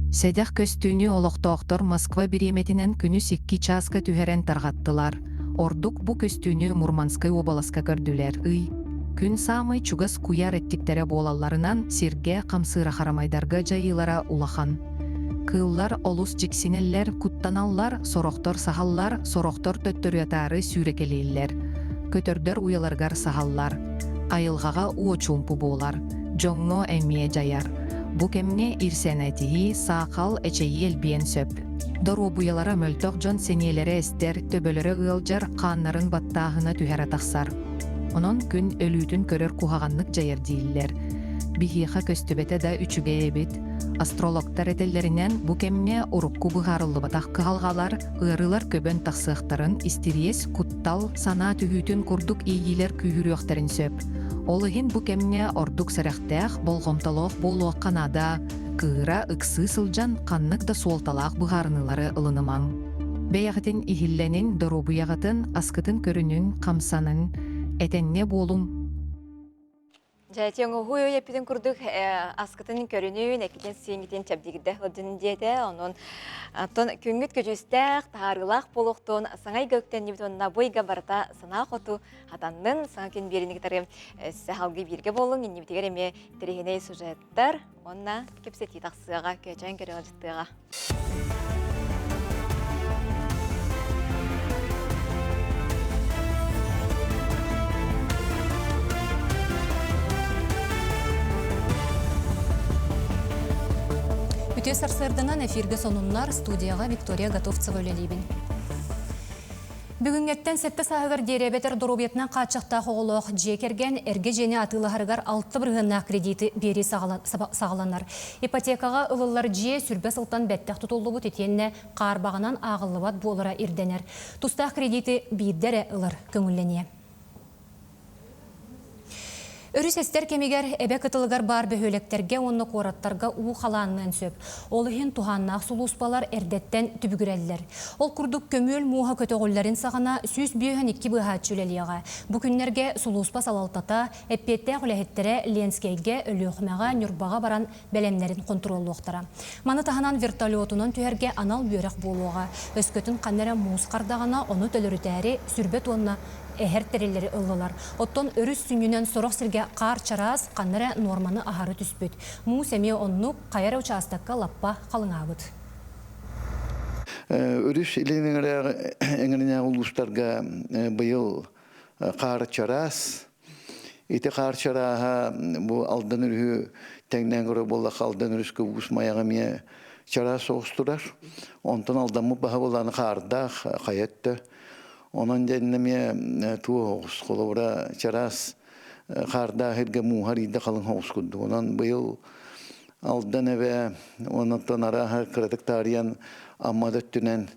Сәдәқ көстүүнү олоқтоқтор Москва биреметинен күнүс 2 часка түһәрен тарғаттылар. Ордук бу көстүүнү Мурманскай обаласка көрдүлер. Күн самай чугас куяр эттиктері болаларынан сирге қамсыра харамайдарга жайылара улахан. Кыллар олус жексинеллер, куттаналлар, сорохтор сахаллар, сорохтор төттөрүятары сүүрекелейлер. Көтөрдөр уяларгар сахаллар. Айылғаға уочумпу болар. Жоңно әмие жаяр. Бу кемне ирсенетиhi сақал эчейи элбиен сөп. Дору буялара мөлтөк жон сенелері эстер төбөлөрө ылжар қаннарын баттағына түхәрі тақсар. Онон күн өлүүдін көрөр кухағанлык жайыр дейілер. Бихиха көстөбете да үчүге эбит. Астрологтар этеллеринен бу кемне урукку быхарылы батақ кыгалгалар, ырылар көбөн тақсықтарын истириес куттал сана түхүтүн курдук ийгилер күйүрүөхтерин сөп. Олыхин бу кемне ордук сарахтах болгомтолох болуақ канада, кыыра ыксы сылжан каннык да суолталаах быһаарынылары ылынымаң. Бэйэхэтин ихилленин, доробуяҕатын, аскытын көрүнүн, камсанын, этенне болум. Жәтен хуй япитен курдук аскытын көрүнүн, экиден сиңитен чабдигидде хылдын диете, онун аттон күнгүт көжүстәк, таарылак болохтон, саңай көктен небитонна бойга барта сына хоту атаннын саңа кен беринигтары сахалгы бирге болуң, небитигер эме терехеней сюжеттар, онна кепсети тақсыға көчен көрөн жыттыға. Үте сарсырдынан эфирге сонуннар студияға Виктория Готовцева өлелейбін. Бүгінгеттен сетті сағығыр деребетер дұрубетінен қатшықта қоғылық жекерген әрге жені атылығарығар 6 бірғынна кредиті бері сағаланар. Ипотекаға ұлылар же сүрбе сылтан бәттіқ тұтылды бұт етеніне қарбағынан ағылыват болыра ирденер. Тұстақ кредиті бейдері ұлыр көңіллене. Өріс әстер кемегер әбе кытылығар бар бөхөлектерге онны қораттарға уу қаланынан сөп. Олығын туғаннақ сұлуспалар әрдеттен түбігірәлілер. Ол күрдік көмөл муға көтіғылларын сағына сүз бүйін 2 бұғат жүлеліяға. Бүкінлерге сұлуспа салалтата, әппетті құләхеттері ленскейге өліғмеға нүрбаға баран бәлемлерін контроллуқтара. Маны тағынан вертолетунан түйерге анал бүйрек болуға. Өскөтін қаннара муыз қардағына оны төлірітәрі сүрбет онына әһәр тәрелері ұлылар. Оттон өріс сүнінен сорақ сірге қар чарас қаннары норманы ағары түспөт. Му сәме онны қайыр участакка лаппа қалыңабыд. Өріс әңгіріне ұлыстарға бұйыл қар чарас. Ити қар чараға бұл алдан үрі тәңнен көрі болақ алдан үріскі ұғыс маяғаме чарас оғыстырар. Онтан алдамы баға боланы қардақ, қайетті. Онан жәннеме туы оғыз қолауыра чарас қарда әрге мұғариді қалың оғыз күдді. Онан бұйыл алдан әве онаттан араға қыратық тариян аммадаттүнен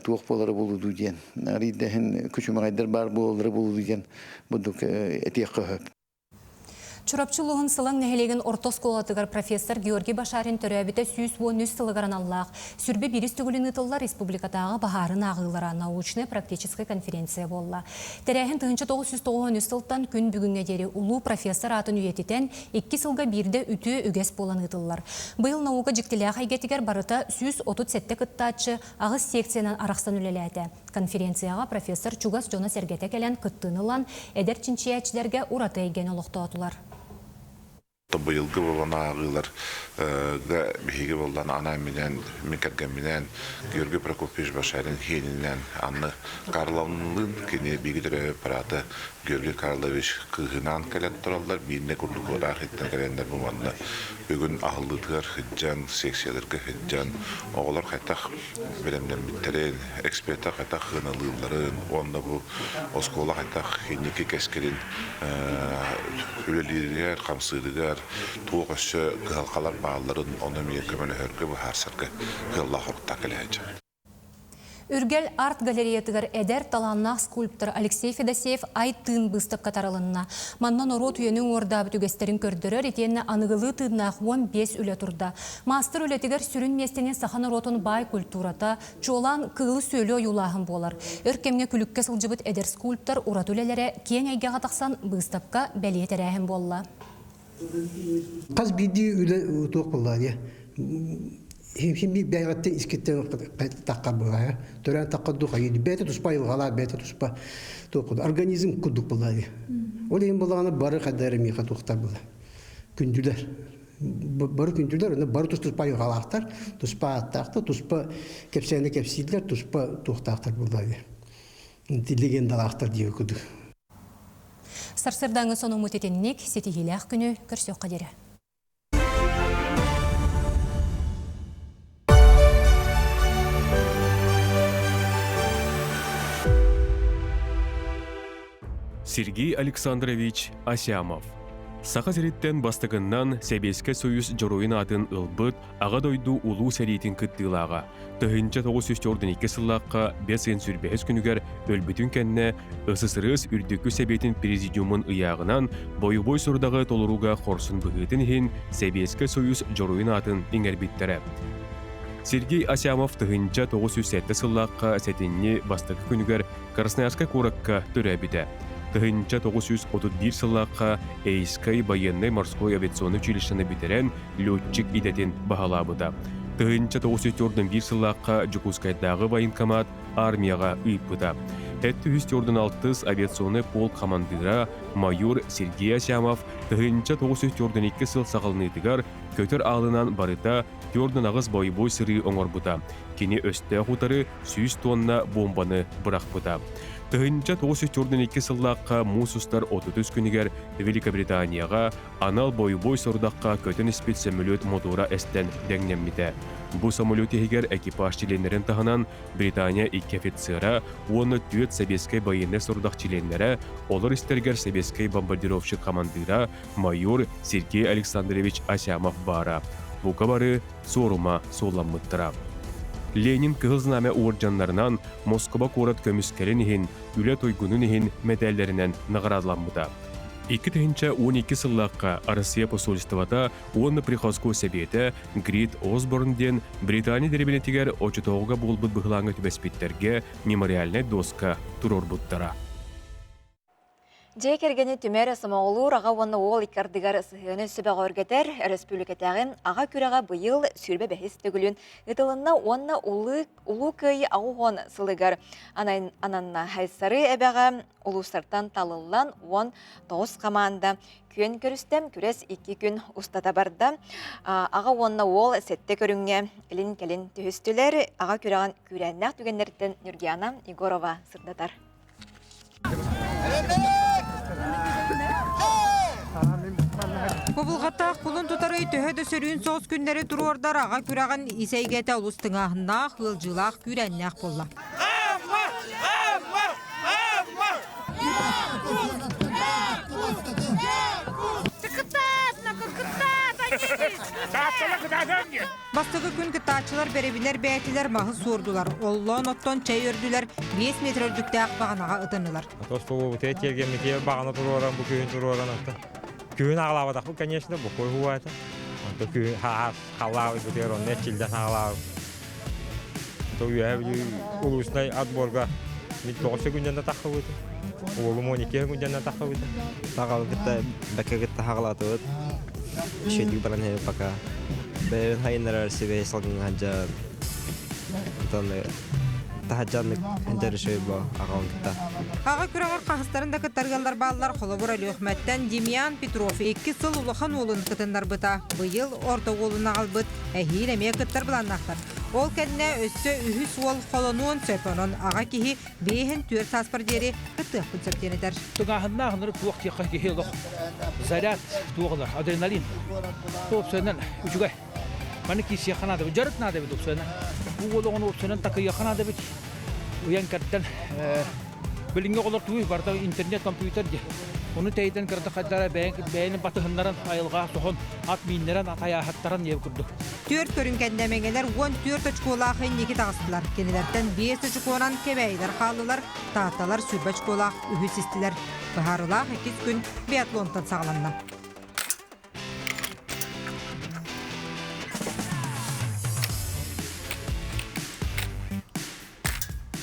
туық болары болуды ден. Ариддәхін күшімағайдар бар болары болуды ден бұдық әтеққа хөп. Чурапчылығын сылың нәхелеген ортос қолатығар профессор Георгий Башарин төрәбіті сүйіс өз сылығаран Аллах. Сүрбе беріс түгілін ұтылар республикатағы бағарын ағылыра научны практическай конференция болла. Тәрәхін 1990 сылттан күн бүгінге дері ұлу профессор атын үйететен 2 сылға бірді үті үгес болан ұтылар. Бұл науға жіктілі қайгетігер барыта сүйіс 37 күттатшы ағыз секциянан арақсан үлеләді. Конференцияға профессор Чугас Жона Сергете келен күттінылан әдер чинчиячілерге ұраты еген олықты атылар. Бұйылғы болан ағылар, бейге болан анайменен, мекергенменен, Георгий Прокопьевич Башарин хенінен, анны Карловнын кені бейгедері параты Георгий Карлович кығынан кәлен тұралар, бейіне күрдік одар хеттен кәлендер бұманны. Бүгін ағылдығыр хыджан, секцияларға хыджан, оғылар қайтақ білемден біттерен, эксперттар қайтақ ғынылыларын, онда бұл оскола қайтақ хенеке кәскерін үлелерігер, қамсырығар, туғашы ғалқалар бағаларын оны мен көмені өргі бұл әрсіргі ғылла құрықта кәләйді. Үргел арт галереятыгар эдер таланнақ скульптор Алексей Федосеев ай тын быстып катарылынна. Маннан орот үйенің орда бүтігестерін көрдірі ретенні анығылы тыднақ 15 үлі тұрда. Мастер үлетігер сүрін местенен сахан оротын бай культурата, чолан кығылы сөйлі юлағын болар. Өркемге күлікке сылжыбыт эдер скульптор урат үлелері кен әйге қатақсан быстапқа бәлие тәрәхін болла. Қаз биді үлі тоқ болар, Химби бәйгәттен искеттен таққа бұға. Төрән таққа дұға еді. Бәйті тұспа елғалар, бәйті тұспа тоқыды. Организм күдік бұлады. Ол ең болағаны бары қадары меға тоқтар бұлады. Күнділер. Бары күнділер, бары тұспа елғалақтар, тұспа аттақты, тұспа кәпсәні кәпсейділер, тұспа тоқтақтар бұлады. Легендалақтар дейі күдік. Сарсырдаңы соның мұтетеннек, сетігелі күні көрсеу қадері. Сергей Александрович Асямов, Сақа сәреттен бастығыннан Сәбеске Союз жоруын атын ылбыт, аға дойду улу сәретін күттілаға. Тұхынча 942 сыллаққа 5 сүрбәхіз күнігер өлбітін кәнне ысысырыз үрдікі сәбетін президиумын ұяғынан бойы-бой сұрдағы толыруға қорсын бұғытын хен Сәбеске Союз жоруын атын еңербеттері. Сергей Асямов тұхынча 907 сыллаққа сәтінне бастығы күнігер Красноярска қораққа түрәбіді. Тұхынча 931 сыллаққа Эйскай военный морской авиационный училищені бітірен летчик идетін бағалабыда. Тұхынча 904 сыллаққа Жукускайдағы военкомат армияға ұйыппыда. Әтті 146 авиационный полк командира майор Сергей Асямов тұхынча 942 сыл сағылынытығар көтір алынан барыта 4 ағыз бойы-бой сыры оңорбыда. Кені өсті құтары 100 тонна бомбаны бұрақпыда. Тұхынча 942 сыллаққа мусустар 30 күнігер Великобританияға анал бойы-бой сұрдаққа көтін іспет самолет мотора әстен дәңнеммеді. Бұ самолет егер экипаж чиленлерін тағынан Британия 2 офицера, оны түйет Сәбескай байынны сұрдақ чиленлері, олар істергер Сәбескай бомбардировщик командира майор Сергей Александрович Асямов бара. Бұ қабары сорума соланмыттыра. Ленин кығылзнаме уырджанларынан Москва корат көміскерін ехін, үлі тойгунын ехін медаллерінен нағырадламыда. 2012 сыллаққа Россия посольствата оны приходско сәбеті Грит Осборнден Британия деребенетігер 30-ға болбыт бұғылаңы түбәспеттерге мемориальный доска тұрор бұттара. Жекергені түмәрі сымағылуыр аға оны ол икардығар сығыны сөбәға өргетер, республикатағын аға күраға бұйыл сүрбе бәхіс түгілін. Үтілінна оны ұлы көйі ағуғын сылығар. Ананна хайсары әбәға ұлыстартан талылан 19 команда. Көн көрістем күрес 2 күн ұстата барды. Аға оны ол сәтті көріңе ілін-кәлін түхістілер. Аға күраған күрәннәқ түгенлерден Нұргияна Егорова сырдатар. Кобылғаттақ құлын тұтары төхеді сөрін соғыз күндері тұруардар аға күраған исәйгеті ұлыстың ағынақ, ғылжылақ күрәннәқ болла. Бастығы күн кытаатчылар беребилер бәйтилер мағыз сордулар. Оллон оттон чай өрдүлер 5 метр өрдүкті ақ бағанаға ұтынылар. Тоспу бұты әтелген метер бағаны тұруаран, бұл күйін тұруаран атты. Күйін ағылабадақ бұл, конечно, бұл қой хуа әті. Күйін қалауы бұтер, оны әтчілден ағылауы. Улысынай отборға 9 күнден тақы бұты. Олым 12 күнден тақы бұты. Тағалы күтті, бәкі күтті ағылаты бұты. Шөйдік баран хәйі пака. Бәйін хайынлар арсы бәйі салғын ғанжан. Тахаджанлык хәнҗәре шөй бу ағауын күтті. Аға күрағар қағыстарында күттарғалар балылар қолыбыр әлі өқмәттен Демьян Петров 2 сыл ұлыған олын күтіндар бұта. Бұйыл орта олын ағал бұт, әхейін әме күттар бұланнақтар. Ол кәдіне өсті үхіс ол қолынуын сөпінін аға кехи бейхін түр таспар дері күтті күтсептенедер. Тұғағынна ғыныры туақ текқа кехи ұлық. Заряд туғылар, адреналин. Опсайынан үчігай. Маны кесі яқанады бұд, жарық нады бұд опсайынан. Бұл олығын опсайынан тақы яқанады бұд. Уян кәрттен білінге қолар туы барда интернет компьютер де. Оны тәйден кірді қаддара бәйінің батығынларын айылға соғын ат мейінлерін ат аяғаттарын ев күрді. Төрт көрінкәнді әмеңелер 14 очколақ енекі тағыстылар. Кенелерден 5 очколан кебәйдер қалылар, тағатталар сүрбі очколақ үхісістілер. Бұхарылақ 2 күн биатлонтан сағыланна.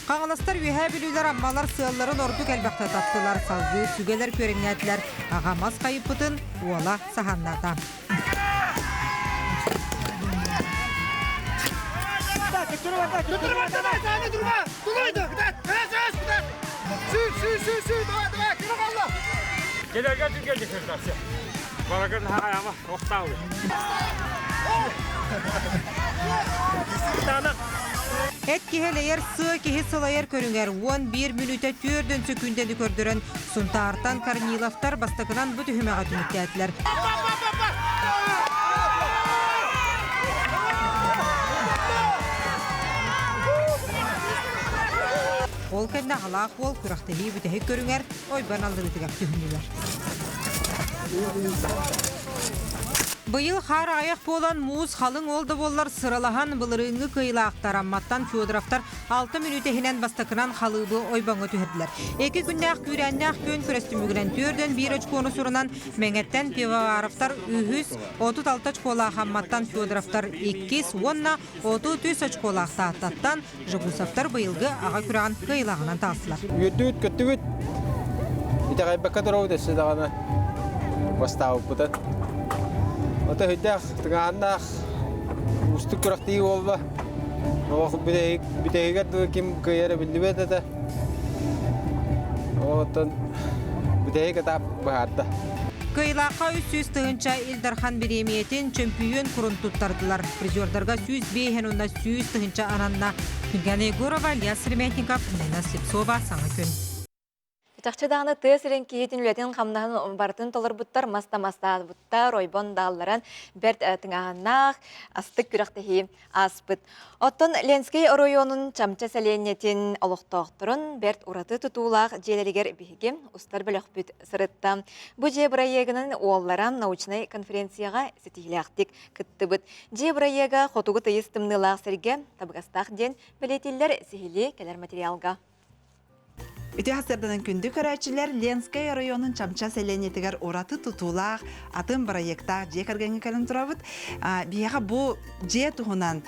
Қағыластар үйе білулер аммалар сығаларын орду кәлбәқті таптылар, салғы сүгелер көріңнәділер, ағамаз қайып бұтын уала сағаннада. Әт кехелейер сы кехе сылайер көріңер 11 минута түрден сөкүндені көрдірін. Сұнта артан Корниловтар бастықынан бұт үхімеға түнікті әтілер. Ол кәдіне қалақ ол күрақтығы бүтәхі көріңер, ойбан алдығы түгәк түхінділер. Быйыл хар аяқ болан муз халың олды болар сыралахан былырыңы кыйлақтар амматтан Федоровтар 6 минут ehinen бастакынан халыбы ойбаңы түһәділер. 2 күннәк күрәннәк көн көрәстімігінен түрден 1 очконы сұрынан мәңеттен Пивоваровтар үхіз 36 очкола хамматтан Федоровтар 2 онна 33 очкола ақтаттан Жығусовтар быйылғы аға күрән кыйлағынан тасылар. Үйдүт көттүбүт. Итәгәй бәкәдәрәү дәсе дағаны бастауып бұтат. Ота хөдәк тыңаннах устук күрәктәй олба. Вакыт битәгәр ким кыйры билбәдә дә. Отан битәгә тап баһарда. Кыйлаққа 300 тыгынча Илдархан Беремиетін чемпион құрын тұттардылар. Призердарға 100 бейхен онна 100 тыгынча ананна. Күнгәне Егорова, Илья Среметников, Нина Слепцова, саңа күн. Тақчыдағыны тыйсырын кейетін үлетін қамнағын бартын толыр бұттар, маста-маста бұттар, ойбон дағыларын бәрт әтіңағынақ, астық күріқтіхи аспыт. Оттон Ленскей районын чамча сәленетін олықтақтырын бәрт ұраты тұтулақ желерігер бігіге ұстар білік бүт сырытта. Бұ жебірайегінің оғыларам научный конференцияға сетігіліқтік күтті бұт. Жебірайеға қотуғы тыйыстымнылақ сірге табығастақ ден білетелер сихили келер материалға. Үті хастардан күнді көрәтшілер Ленскай районын чамча сәленетігер ораты тұтулақ атын проекта же кәргенгі кәлін тұрабыд. Бияға бұл же тұғынан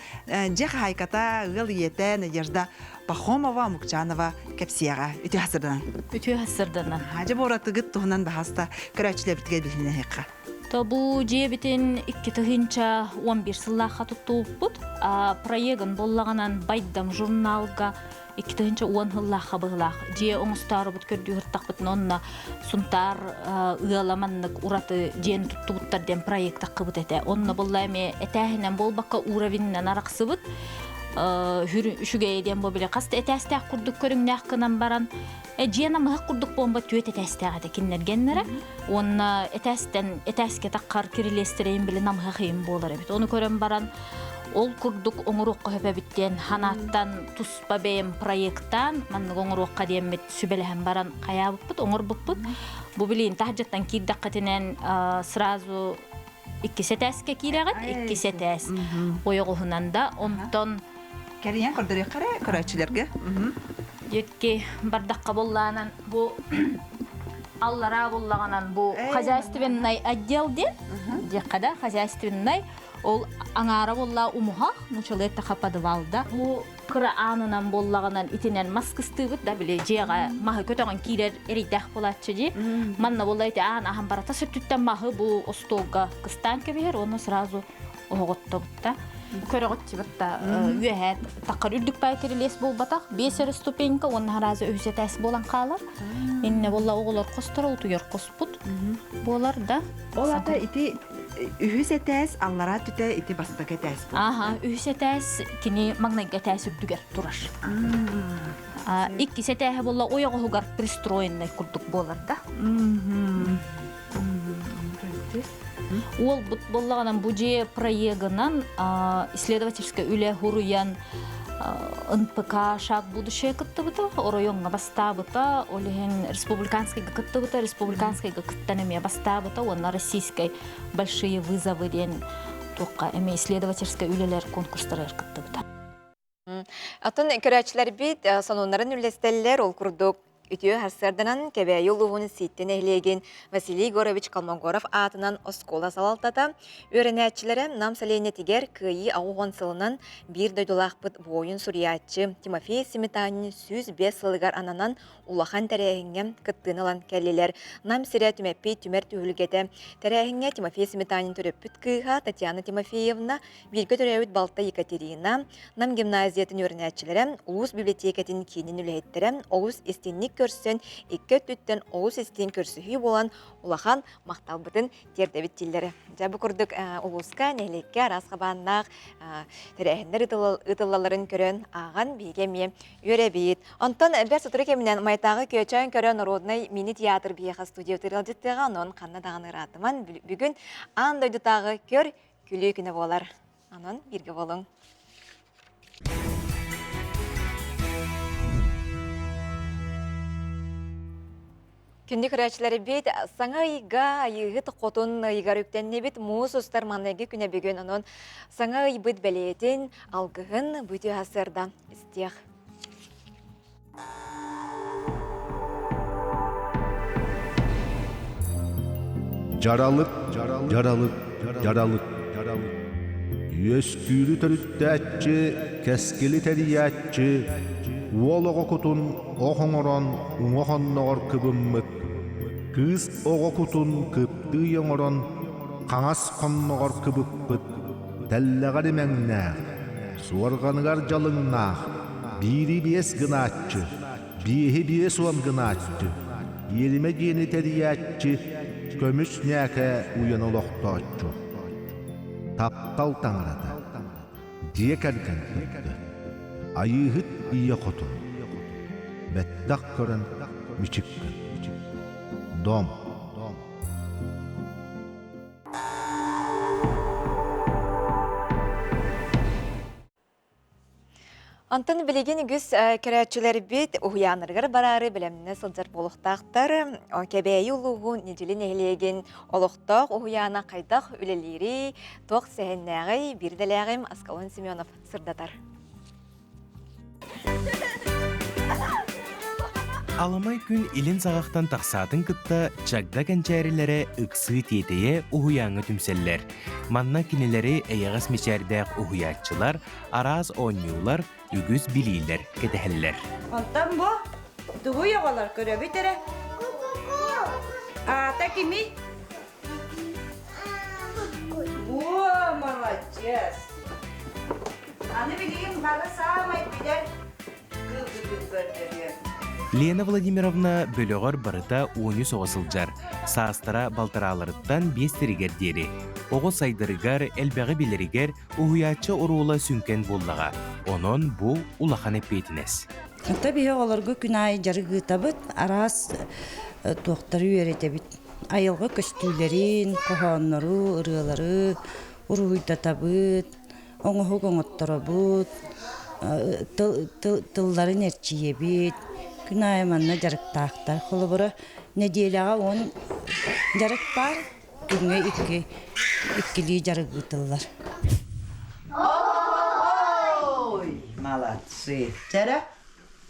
же хайката ғыл етен ержда Пахомова, Мукчанова кәпсияға. Үті хастардан? Үті хастардан. Же бұл ораты ғыт тұғынан бағаста көрәтшілер бітіге біліне хеққа. Бұл же бітін 2 тығынча 11 сыллаққа тұттуып бұд. Проегін боллағанан байдам журналға 2 тыгынча 10 хыллаха быглах же оңстары бут көрдү хыртак бутун онна сунтар ыаламаннык ураты жен туттуттар ден проект акыбыт эте онна боллайме этехинен болбакка уровеннен араксыбыт шүгейден бо биле каст этестак курдук көрүңнак кынан баран жена мык курдук бомба төт этестага киннергеннере онна этеске таккар кирилестерейин биле намга кыйын болар эбит ону көрөн баран ол курдук оңуруққа хөпәбіттен ханаттан туспа бәйім проекттан манны оңуруққа деймет сүбеләһен баран қаябыппыт, оңыр бұппыт. Бұ білейін тахжаттан кирдаққатинен сразу 2 сетәске кирағат, 2 сетәс ойығығынан да онтон Кәриян көрдірі көрәтшілерге? Етке бардаққа боллағанан бұ аллара боллағанан бұ хозяйственный отделден декада хозяйственный ол аңара болла умуха нучалетта хападывалда бу кыра анынан боллаганан итинен маскыстыбыт да биле жега махы көтөгөн кирер эридах болатчы жи манна боллайты ахан барата сөттүттен махы бу остога кыстан кебер оны сразу оготтобутта көрөгөтчүбүтта үйөһөт таккар үрдүк байкерилес болбатак 5 ступенька оны харазы өсөтәс болан калар инне болла оголор костор утуер коспут болар да Олата ити үхіс әтәс, аллара түтә ити бастық әтәс. Үхіс әтәс кені магнайға әтәс үрдігер тұрар. 2 сәтәхі болла ойығы ғығар пристроенный күрдік болар да. Ол боллағанан бұже проегінан исследовательская үлі ғұруян НПК шаг будущее кыттыбыта, оройонга бастабыта, олеген республиканскайга кыттыбыта, республиканскайга кыттанеме бастабыта, онна российской большие вызовы ден туққа эме исследовательская үлелер конкурстары кыттыбыта. Атын көрәтшілер бит, сонунларын үлестелілер ол күрдік. Ütüye hassardanan kebe yoluğunu sitten ehlegen Vasiliy Егорович Kalmogorov atından oskola salaltata. Öğrenetçilere nam salenetiger kıyı ağuğun sılınan bir doydulaqpıt boyun suriyatçı Timofey Simitanin 105 sılıgar ananan ulahan terehingen kıttığını alan kelliler. Nam sire tümepi tümer tühülgete. Terehenge Timofey Simitanin töröpüt kıyha Tatyana Timofeyevna Vilgö törevüt Balta Yekaterina. Nam gimnaziyetin öğrenetçilere Ulus Biblioteketin kinin ülhettere Ulus istinlik көрсен, 2 түттен оғыз істен көрсіхи болан улахан мақталбытын тердебіт тілдері. Жабы күрдік ұлысқа, нәйлекке, арасқабаннақ, тәрәхіндер ұтылаларын көрін, аған бейгеме өре бейт. Онтан бәс ұтыры кемінен майтағы көчайын көрін Родный мини-театр бейеға студия ұтырылдеттіға, оның қанна дағаны ратыман бүгін андойдытағы көр күлі күні болар. Анын бірге болың. Күнді күрәчілері бет саңа айға айығыт қотын айығар үктенне бет мұз ұстар манайғы күне бігін оның саңа айбыт бәлетін алғығын бүті ғасырдан істеғ. Жаралык, жаралык, жаралык. Өскүрі түріттәтчі, кәскелі тәриятчі, уолығы күтін оғыңыран уңағаннағар күбімміт. Кыз оғы күтін күпті еңыран қаңас қоннағар күбікпіт. Тәлләғар емәңнәғ, суарғанығар жалыңнақ, бири биес гынаатчы, биехи биес уан гынаатчы, еліме дені тәриятчы, көміс нәкә уян олықтатчы. Таптал таңырады, дие кәрген күтті, айығыт ие құтын, бәттақ көрін мичіккін. Дом. Антон білеген үгіз кәрәтшілер бет ұғыянырғыр барары білімні сылжар болуқтақтар. Кәбәйі ұлығы неделін әйлеген олықтақ ұғыяна қайдақ үлелері тоқ сәйіннәғі бірділәғім Аскалон Семенов сырдатар. Аламай күн илин сағақтан тақсатын кытта чагда кәнчәрілері ұқсы тетeye ұғыяңы түмселлер. Манна кинелері әйіғас мечәрдәқ ұғыятчылар, араз оңюлар, үгіз білейлер, кетәхәллер. Онтан бұ, тұғы еғалар көрі бітірі. Ата кеми? О, молодец. Аны білейін бағы сағамай бідер. Гүл-гүл көрдірі. Лена Владимировна бөліғар барыта уыны соғысылжар. Саастара балтараларыттан бестерігер дері. Оғы сайдырыгар, әлбәғі белерігер ұғыячы ұруыла сүнкен болдыға. Онын бұл улахан әппейтінес. Табиғи оларға күн ай жарығы табыт, арас тоқтары үйереті біт. Айылғы көстүйлерін, қоғанлары, ұрылары, ұруыйда табыт, оңығы оңыттары бұт, тылларын әрчие бит. Күн айыманна жарықтақтар. Қолы бұры неделяға он жарық бар, күнге иккілі жарық ұтылар. Ой, молодцы. Тәрі,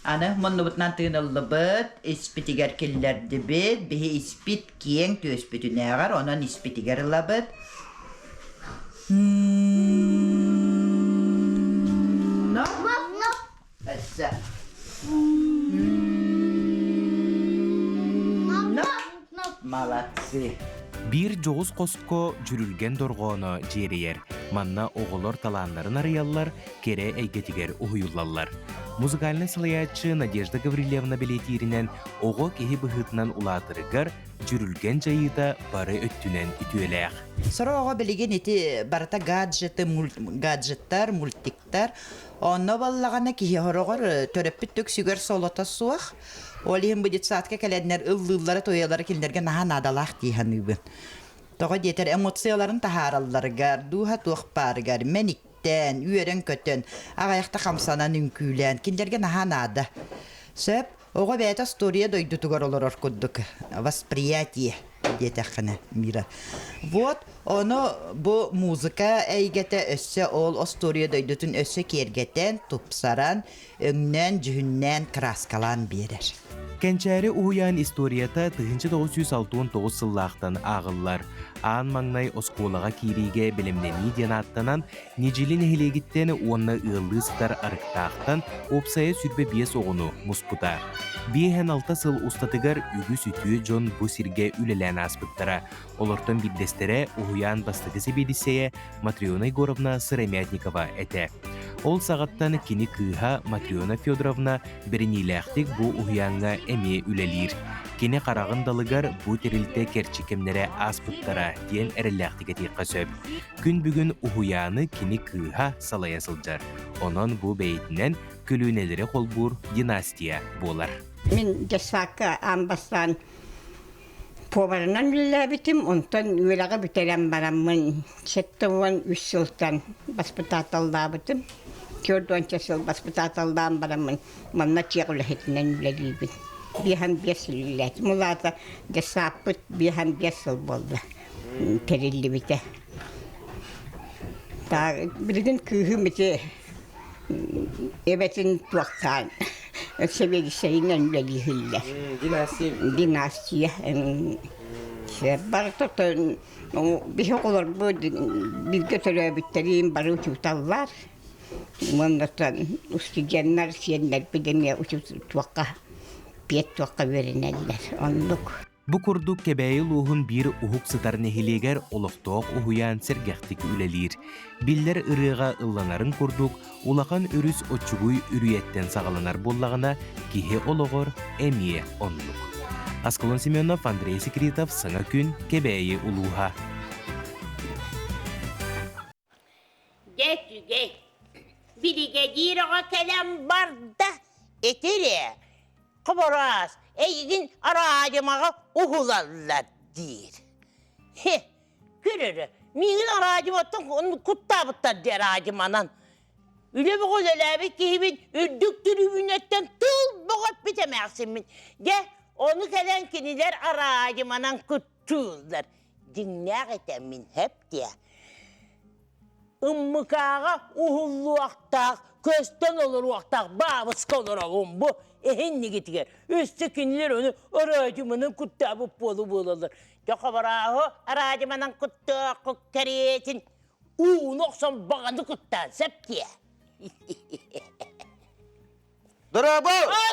аны мұнны бұтынан тығынылы бұд, іспетігер келілерді бұд, бігі іспет кең төспетіне ағар, онын іспетігер ұлы бұд. Әсі. Молодцы. Bir жоғыз қоско жүрілген дорғоны жерейер. Манна оғылар таланларын арыялар, кере әйгетігер ұйылалар. Музыкальный салаятчы Надежда Гаврилевна билетирінен оғы кехи бұхытынан улатырыгар жүрілген жайыда бары өттінен үтуеләқ. Сора оға білеген еті барыта гаджеттар, мультиктар. Онно баллағана кехи хорогор төреппіт төк сүгер солота суақ. Олиһин будет саатка кәләднәр ыллылары тоялары килнәргә наһан адалах диһән үбен. Тога детер эмоцияларын таһаралларга, духа туқпарга, мәниктән, үерен көтен, агаяқта хамсанан үнкүлән, килнәргә наһан ада. Сөп, ога бәйтә история дойду тугар олар куддык. Восприятие детәхне мира. Вот, оно бу музыка әйгәтә өссә ол история дойдутун өссә кергәтән, тупсаран, өңнән, жүһүннән краскалан берер. Кәнчәрі ұғыян историята 1969 сыллақтан ағылар. Аан маңнай осколаға кириге білімнені ден аттанан, нежелін әхілегіттен онына ұлыстар арықтақтан опсая сүрбе бес оғыну мұспыта. Бейхен 6 сыл ұстатығар үгі сүтіе жон бұ сирге үлелән аспыттара. Олортан биддестері ұғыян бастығы себедісея Матриона Егоровна Сырамятникова әті. Ол сағаттан кені кыға Матриона Федоровна бірінейләқтік бұ ұғыянға әме үлелер. Кені қарағын далығар бұ терілті керчекемнері аспыттара ден әріләқтігі тейққа сөп. Күн бүгін ұғыяны кені кыға салая сылжар. Онын бұ бәйтінен көлінелері қолбұр династия болар. Мен жасақы амбастан поварынан үлләбітім, онтан үләғі бүтерен барамын. Сеттіуан 3 сылтан баспытаталда бітім. Көрді 10 сыл баспытаталдан барамын. Манна чеғылы хетінен үләлейбін. Бихан 5 yıl. Mulata jasapıt bihan 5 yıl oldu. Terilli bite. Ta bir gün köyüm bite. Evetin tuaktan. Sebebi şeyinden öyle hiller. Dinasiye. Barıtı bir şey olur bu bir götürüyor bittiğim barı uçutallar. Ondan üstügenler siyenler bir de uçut tuakka. Piyet tuakka verenler. Onluk. Bu kurduk kebeyi luhun bir uhuk sıtar nehileger oloftoq uhuyan sergahtik ülelir. Biller ırığa ıllanarın kurduk, ulakan ürüs oçuguy ürüyetten sağlanar bollağına kihe ologor emiye onluk. Askolon Semyonov, Andrei Sekretov, Sana Gün, Kebeyi Uluha. Get. Birige dirağa kelem barda etire. Kabaraz. Egin aracımağa uhularlar dir. Görürü. Minin aracımattan onu kuttabıttar der aracımanan. Öyle bir kozalar ki hemen ördük tribünetten tıl boğat bitemezsin min. De onu kelen kiniler aracımanan kuttuğlar. Dinler etemin hep diye. Immıkağa uhullu aktar, kösten olur aktar, bağıska olur avun bu. Ehenni getirir. Üstü kiniler onu aracımanan kuttabı bolu bulurlar. Joka barağı aracımanan kuttuğa kukteretin. Noksan bağını kuttan sep diye. Daraba!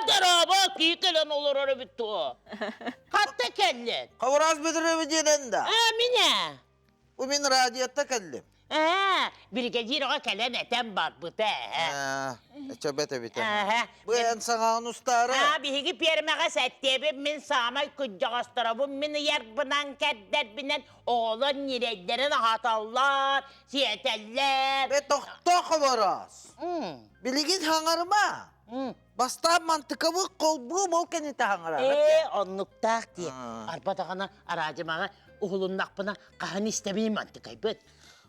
Daraba! Kiyikelen olur öyle bitti o. Hatta kellin. Kavaraz bedire diyenen de. Amine. Bu min radyatta kellim. Bir gecir o kellen eten var bu da. Çabete bite. Bu en sana ustarı. Bir higi piermeğe settiği min samay kucağız tarafı min yer bınan kedder binen oğlan nireylerin hatallar, siyeteller. Be tohta kavaraz. Biligin hangarma. Basta mantıkavı kolbuğu bol kenite hangara. Onluktak diye. Arpa dağına aracımağa uğulun nakbına kahan istemeyim mantıkayı bıt.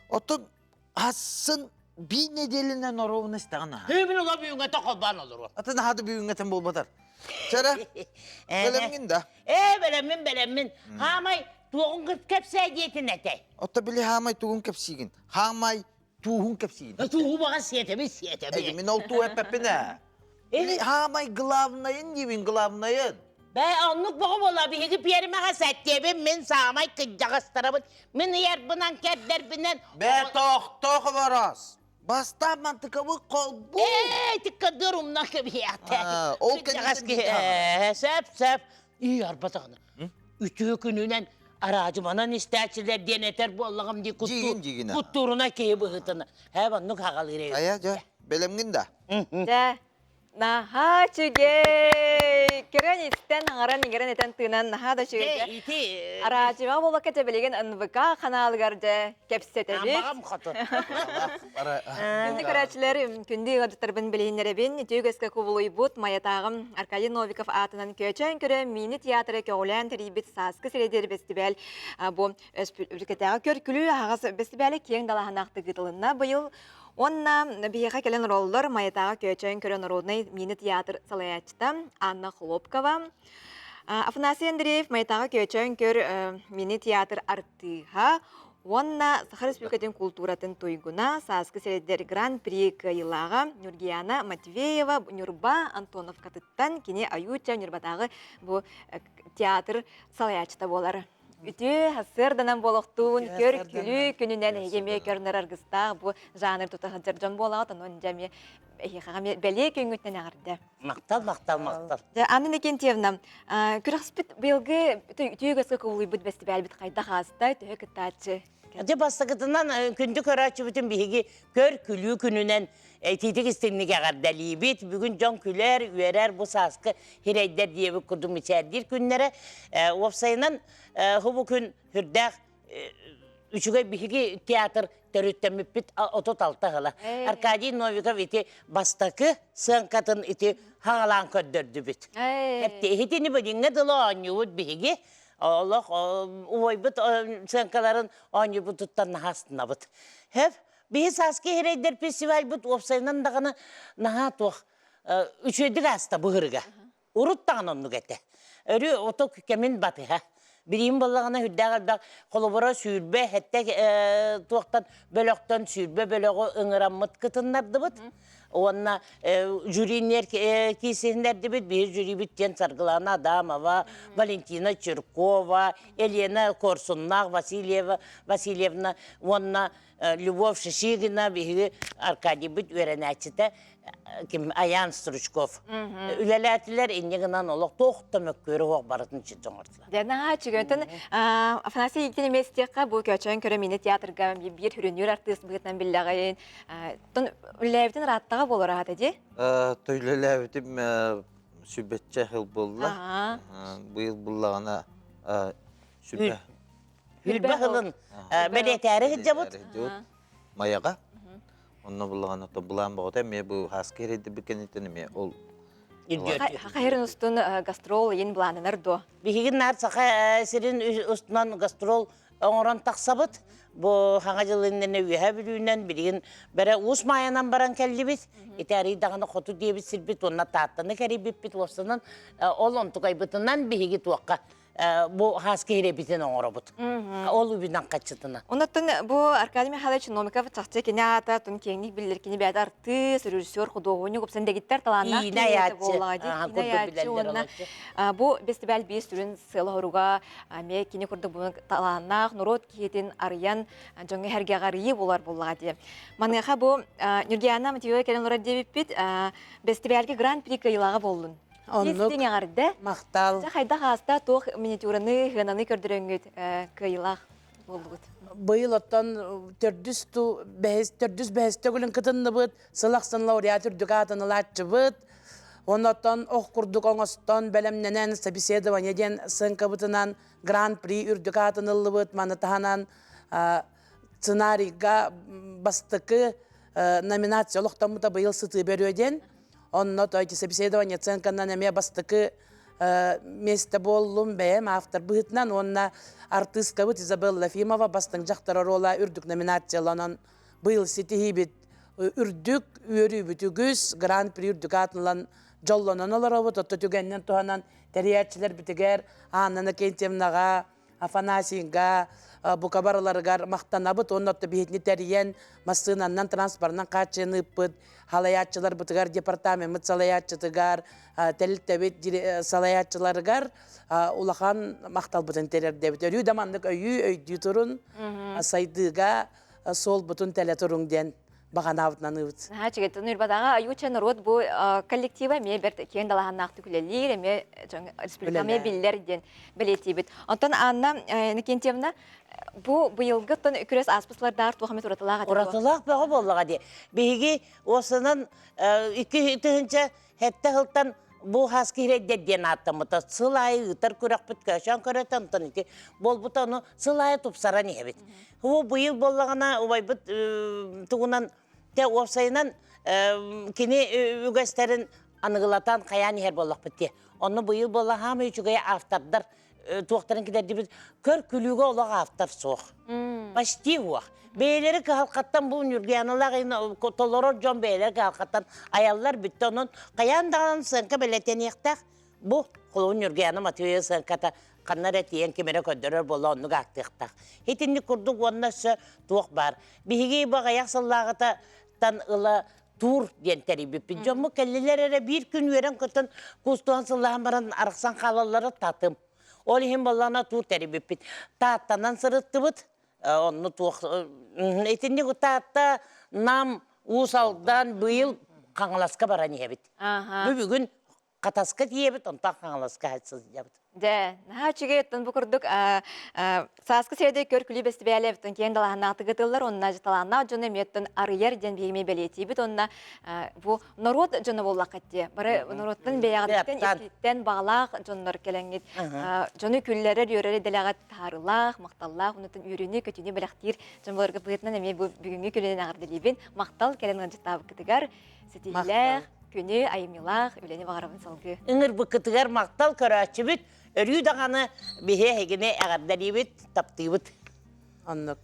Otun hassın bir nedeninden oruğunu isteğine. Hemen ola büyüngete kolban olur o. Atın hadi büyüngeten bol badar. Çara, belemgin de. Belemmin. Hamay tuğun kıp kepse diyetin ete. Otta bile hamay tuğun kepsigin. Hamay tuğun kepsigin. Tuğu bana siyetemi. Egimin ol tuğu hepepine. Hamay glavnayın gibin glavnayın. Ben anlık bakım ola bir hegi pierime haset diye ben min samay kıcağız tarafın. Min yer bınan kedder binen. Be tohta varas. Basta mantıkavı kolbu. Tıkadıyorum nakı bir yate. Ol kendisi Sep. İyi arpa tağını. Ütü gününden aracımanan isterçiler deneter bu Allah'ım diye kuttuğuna keyi bıhıtını. He anlık hakalı. Ayaca, belemgin de. De. Naha çüge. Keren isten hangaran ingeren eten tığınan naha da çüge. Aracıma bu vakit belegen anvıka kanalıgarca kepseteli. Ambağam katı. Kündü karaçılar, kündü gadıtarbın bilhinlere bin, tüygeske kubuluy but, mayatağım Arkady Novikov atından köçen köre mini tiyatro köğlen teribit saskı sereder festival. Bu ülketağ körkülü ağız festivali kiyen dalahanaqtı gıtılına bu yıl Onna biyaqa kelen roller mayatağa köçen köre народный mini tiyatr salayatçıda Anna Хлопкова. Афанасий Андреев mayatağa köçen kör mini tiyatr artıha. Onna Сахар Республикатын культуратын тойгуна саскы середер Гран-при кайылаға Нургияна Матвеева Нюрба Антонов катыттан кене аютча Нюрбатағы бұл театр салаячта болар. Үтü hasırdanan boluqtuğun kör külü gününden egeme körnер argısta bu janr tutahıcırcan bolağıtan on jami belli köngütten ağırdı. Maqtal. Anne Nekentьевна, күрәспит белге түйгәскә кулый бит фестиваль бит кайда хаста төкәтәче. Ade bastığından kündü köraçı bütün bihigi kör külü gününden titik istinlik ağardali bit. Bugün can küler, üyerer bu saskı hireyder diye bir kurdum içerdir günlere. Ofsayından bu gün hürdağ üçüge bihigi tiyatr törüttemip bit otot altta hala. Arkady Novikov iti bastakı sığınkatın iti hağalan köddürdü bit. Hep de hitini bölüğüne dılı anıyut bihigi. Allah oy bit sığınkaların anıyut tuttan nahastına bit. Hep bir saskı hireyder festival bit ofsayından dağını naha tuğ. Üçüydük hasta bu hırga. Уруттан онну кете. Өрі ото кемен батыға. Бірейін болағына хүддәғалбақ қолыбыра сүйірбе, хәтті туақтан бөліқтен сүйірбе бөліғі ұңыраммыт кытынларды бұд. Онна жюринер кейсендерді бұд, бір жюри бүттен Саргылана Адамова, Валентина Чиркова, Елена Корсуннақ, Васильевна, онна Любовь Шишигина, бігі Аркадий бұд өренәчіті, Аян Стручков. Үлеләтілер енегінен олық тоқта мөккөрі оқ барытын чүттің ортылар. Дәна чүгінтін Афанасий Ектен еместеққа бұл көчен көрі мені театрға бір хүрінер артист бұғытнан білдіғайын. Үлеләбітін раттаға болыр ағады де? Төйлеләбітім сүбетче хыл болды. Бұйыл бұллағына сүбе. Үлбе хылын бәлетәрі ғыджа бұд? Маяға. Онна бұллағана бұлан бағыта, мен бұл хаскереді бүкенетіні мен ол. Қайырын ұстын гастрол ең бұланыныр до? Бігігін нар сақа әсерін ұстынан гастрол оңыран тақсабыд. Бұл хаңа жылыннен өйе білуінен білген бәрі ұс майанан баран кәлі бет. Етәрі дағаны қоту дейбіт сірбет, онна таттаны кәрі бет осынан ол онтық айбытынан бігі туаққа. Бұл хаскері бітін оңыры бұд. Ол үбінен қатшытына. Онаттын бұл Аркадий Михайлович Номиков тақчы кені ата, тұн кеңнік білдер кені бәді артыс, режиссер, құдоғыны көпсен дегіттер таланақ кейеті болады. Бұл бестібәл бейс түрін сылы ғыруға, ме кені күрді бұны таланақ, нұрот кейетін ариян жоңы әрге ғарыйы болар болады. Маныңаға бұл Нұргияна Матеуя кәлін ұрад дебіп бестібәлге гран-при кайылаға болын. Естің ағарды? Мақтал. Қайда қаста тоқ миниатюраны, ғынаны көрдіріңгіт кайылақ болуғыт. Бұйыл оттан төрдіс бәхесті күлін кітінні бұд, сылақсын лауреат үрдік атыны латчы бұд. Оноттан оқ күрдік оңыстан бәлемненен собеседование ден сынқы бұтынан гран-при үрдік атынылы бұд, манытағанан сценарийға бастықы номинация олықтан бұта бұйыл сыты беруден. Онно тойти собеседование ценканан эме бастыкы месте боллум бэм автор быытнан онна артистка быт Изабелла Фимова бастың жақтары рола үрдік номинацияланан быйыл сетихи бит үрдік үйөрі бүтігіз гран-при үрдік атынлан жолланан олар обыт отто түгеннен туғанан тәриятчілер бітігер Анна Кентемнаға, Афанасийға, букабараларгар мақтанабыт, оннотты бейетіне тәриян масынаннан транспорнан қачыны бұд, халаятчылар бұтығар департамент салаятчытыгар, тәліттәбет салаятчыларгар, улахан мақтал бұтын тәрердебет. Өрі дамандық өйді тұрын, сайдыға сол бұтын тәлі тұрыңден баған ауытнаны ұйт. Чегеттен үрбадаға айуча народ бұл коллектива ме бір кен далаған нақты күлелер, ме республика ме білдерден білетейбет. Онтан Анна Некентьевна, бұл бұйылғыттан күрес аспысларда арт уақымет ұратылаға де? Ұратылақ бағы болыға де. Бейгі осының 2-3 хәтті ғылттан бұл хаскері дедден аттымыта. Сылайы ұтар көрек бүт көшен көретін тұнығы. Бол бұта оны сылайы тұпсаран ебет. Бұйыл болығына ұбай бұт тұғынан те опсайынан кені үгестерін анығылатан қаян ер болық бітте. Оны бұйыл болығы хамы үшігей автордар туақтарын кедерді біз көр күлігі олығы автор соқ. Башти уақ. Бейлері қалқаттан бұл Нұргиянылар толорор жон бейлері қалқаттан аяллар бітті оның қаяндағын сыңқы білетен еқтақ. Бұл қолуы Нұргияны Матеуя сыңқата қаннар әтейен кемері көндірер болы оны қақтықтақ. Хетінді күрдік онына сө туақ бар. Бігей баға яқсыллағытан ұлы тур ден тәрібіппін. Жомы кәлілер әрі бір күн өрен күтін күстуан сыллағын баран арықсан қалалары татым. Ол ең болағына тур тәрібіппін. Таттанан сырытты бұд. Оны туақ. Етінде татта нам ұсалдан бұйыл қаңыласқа баран ебет. Бүгін қатасқа дейбет, онтан қаңыласқа айтсыз дейбет. Дә, чиге еттен бу курдук саскы серде көр күлі бесті бәлевтен кен далағына атығытылар, онына жыталағына жоны меттен арыяр ден бейме бәлетейбіт, онына бу народ жоны боллақ әтте. Бары народтың бәяғыдықтен ескілттен бағалақ жонлар келеңгет. Жоны күллері өрері дәләғат тарылақ, мақталлақ, онытын үйрені көтіне бәләқтер жонларға бұғытынан әме бүгінгі күлінен ағырдылебен мақтал кәліңін жытабы кітігар, сетейлер, көне айымилақ, өлені бағарабын салғы. Үңір бұқытығар мақтал көрәтші бүт, өрі дағаны бейе әгіне әғардар ебет, таптый бүт. Аннық.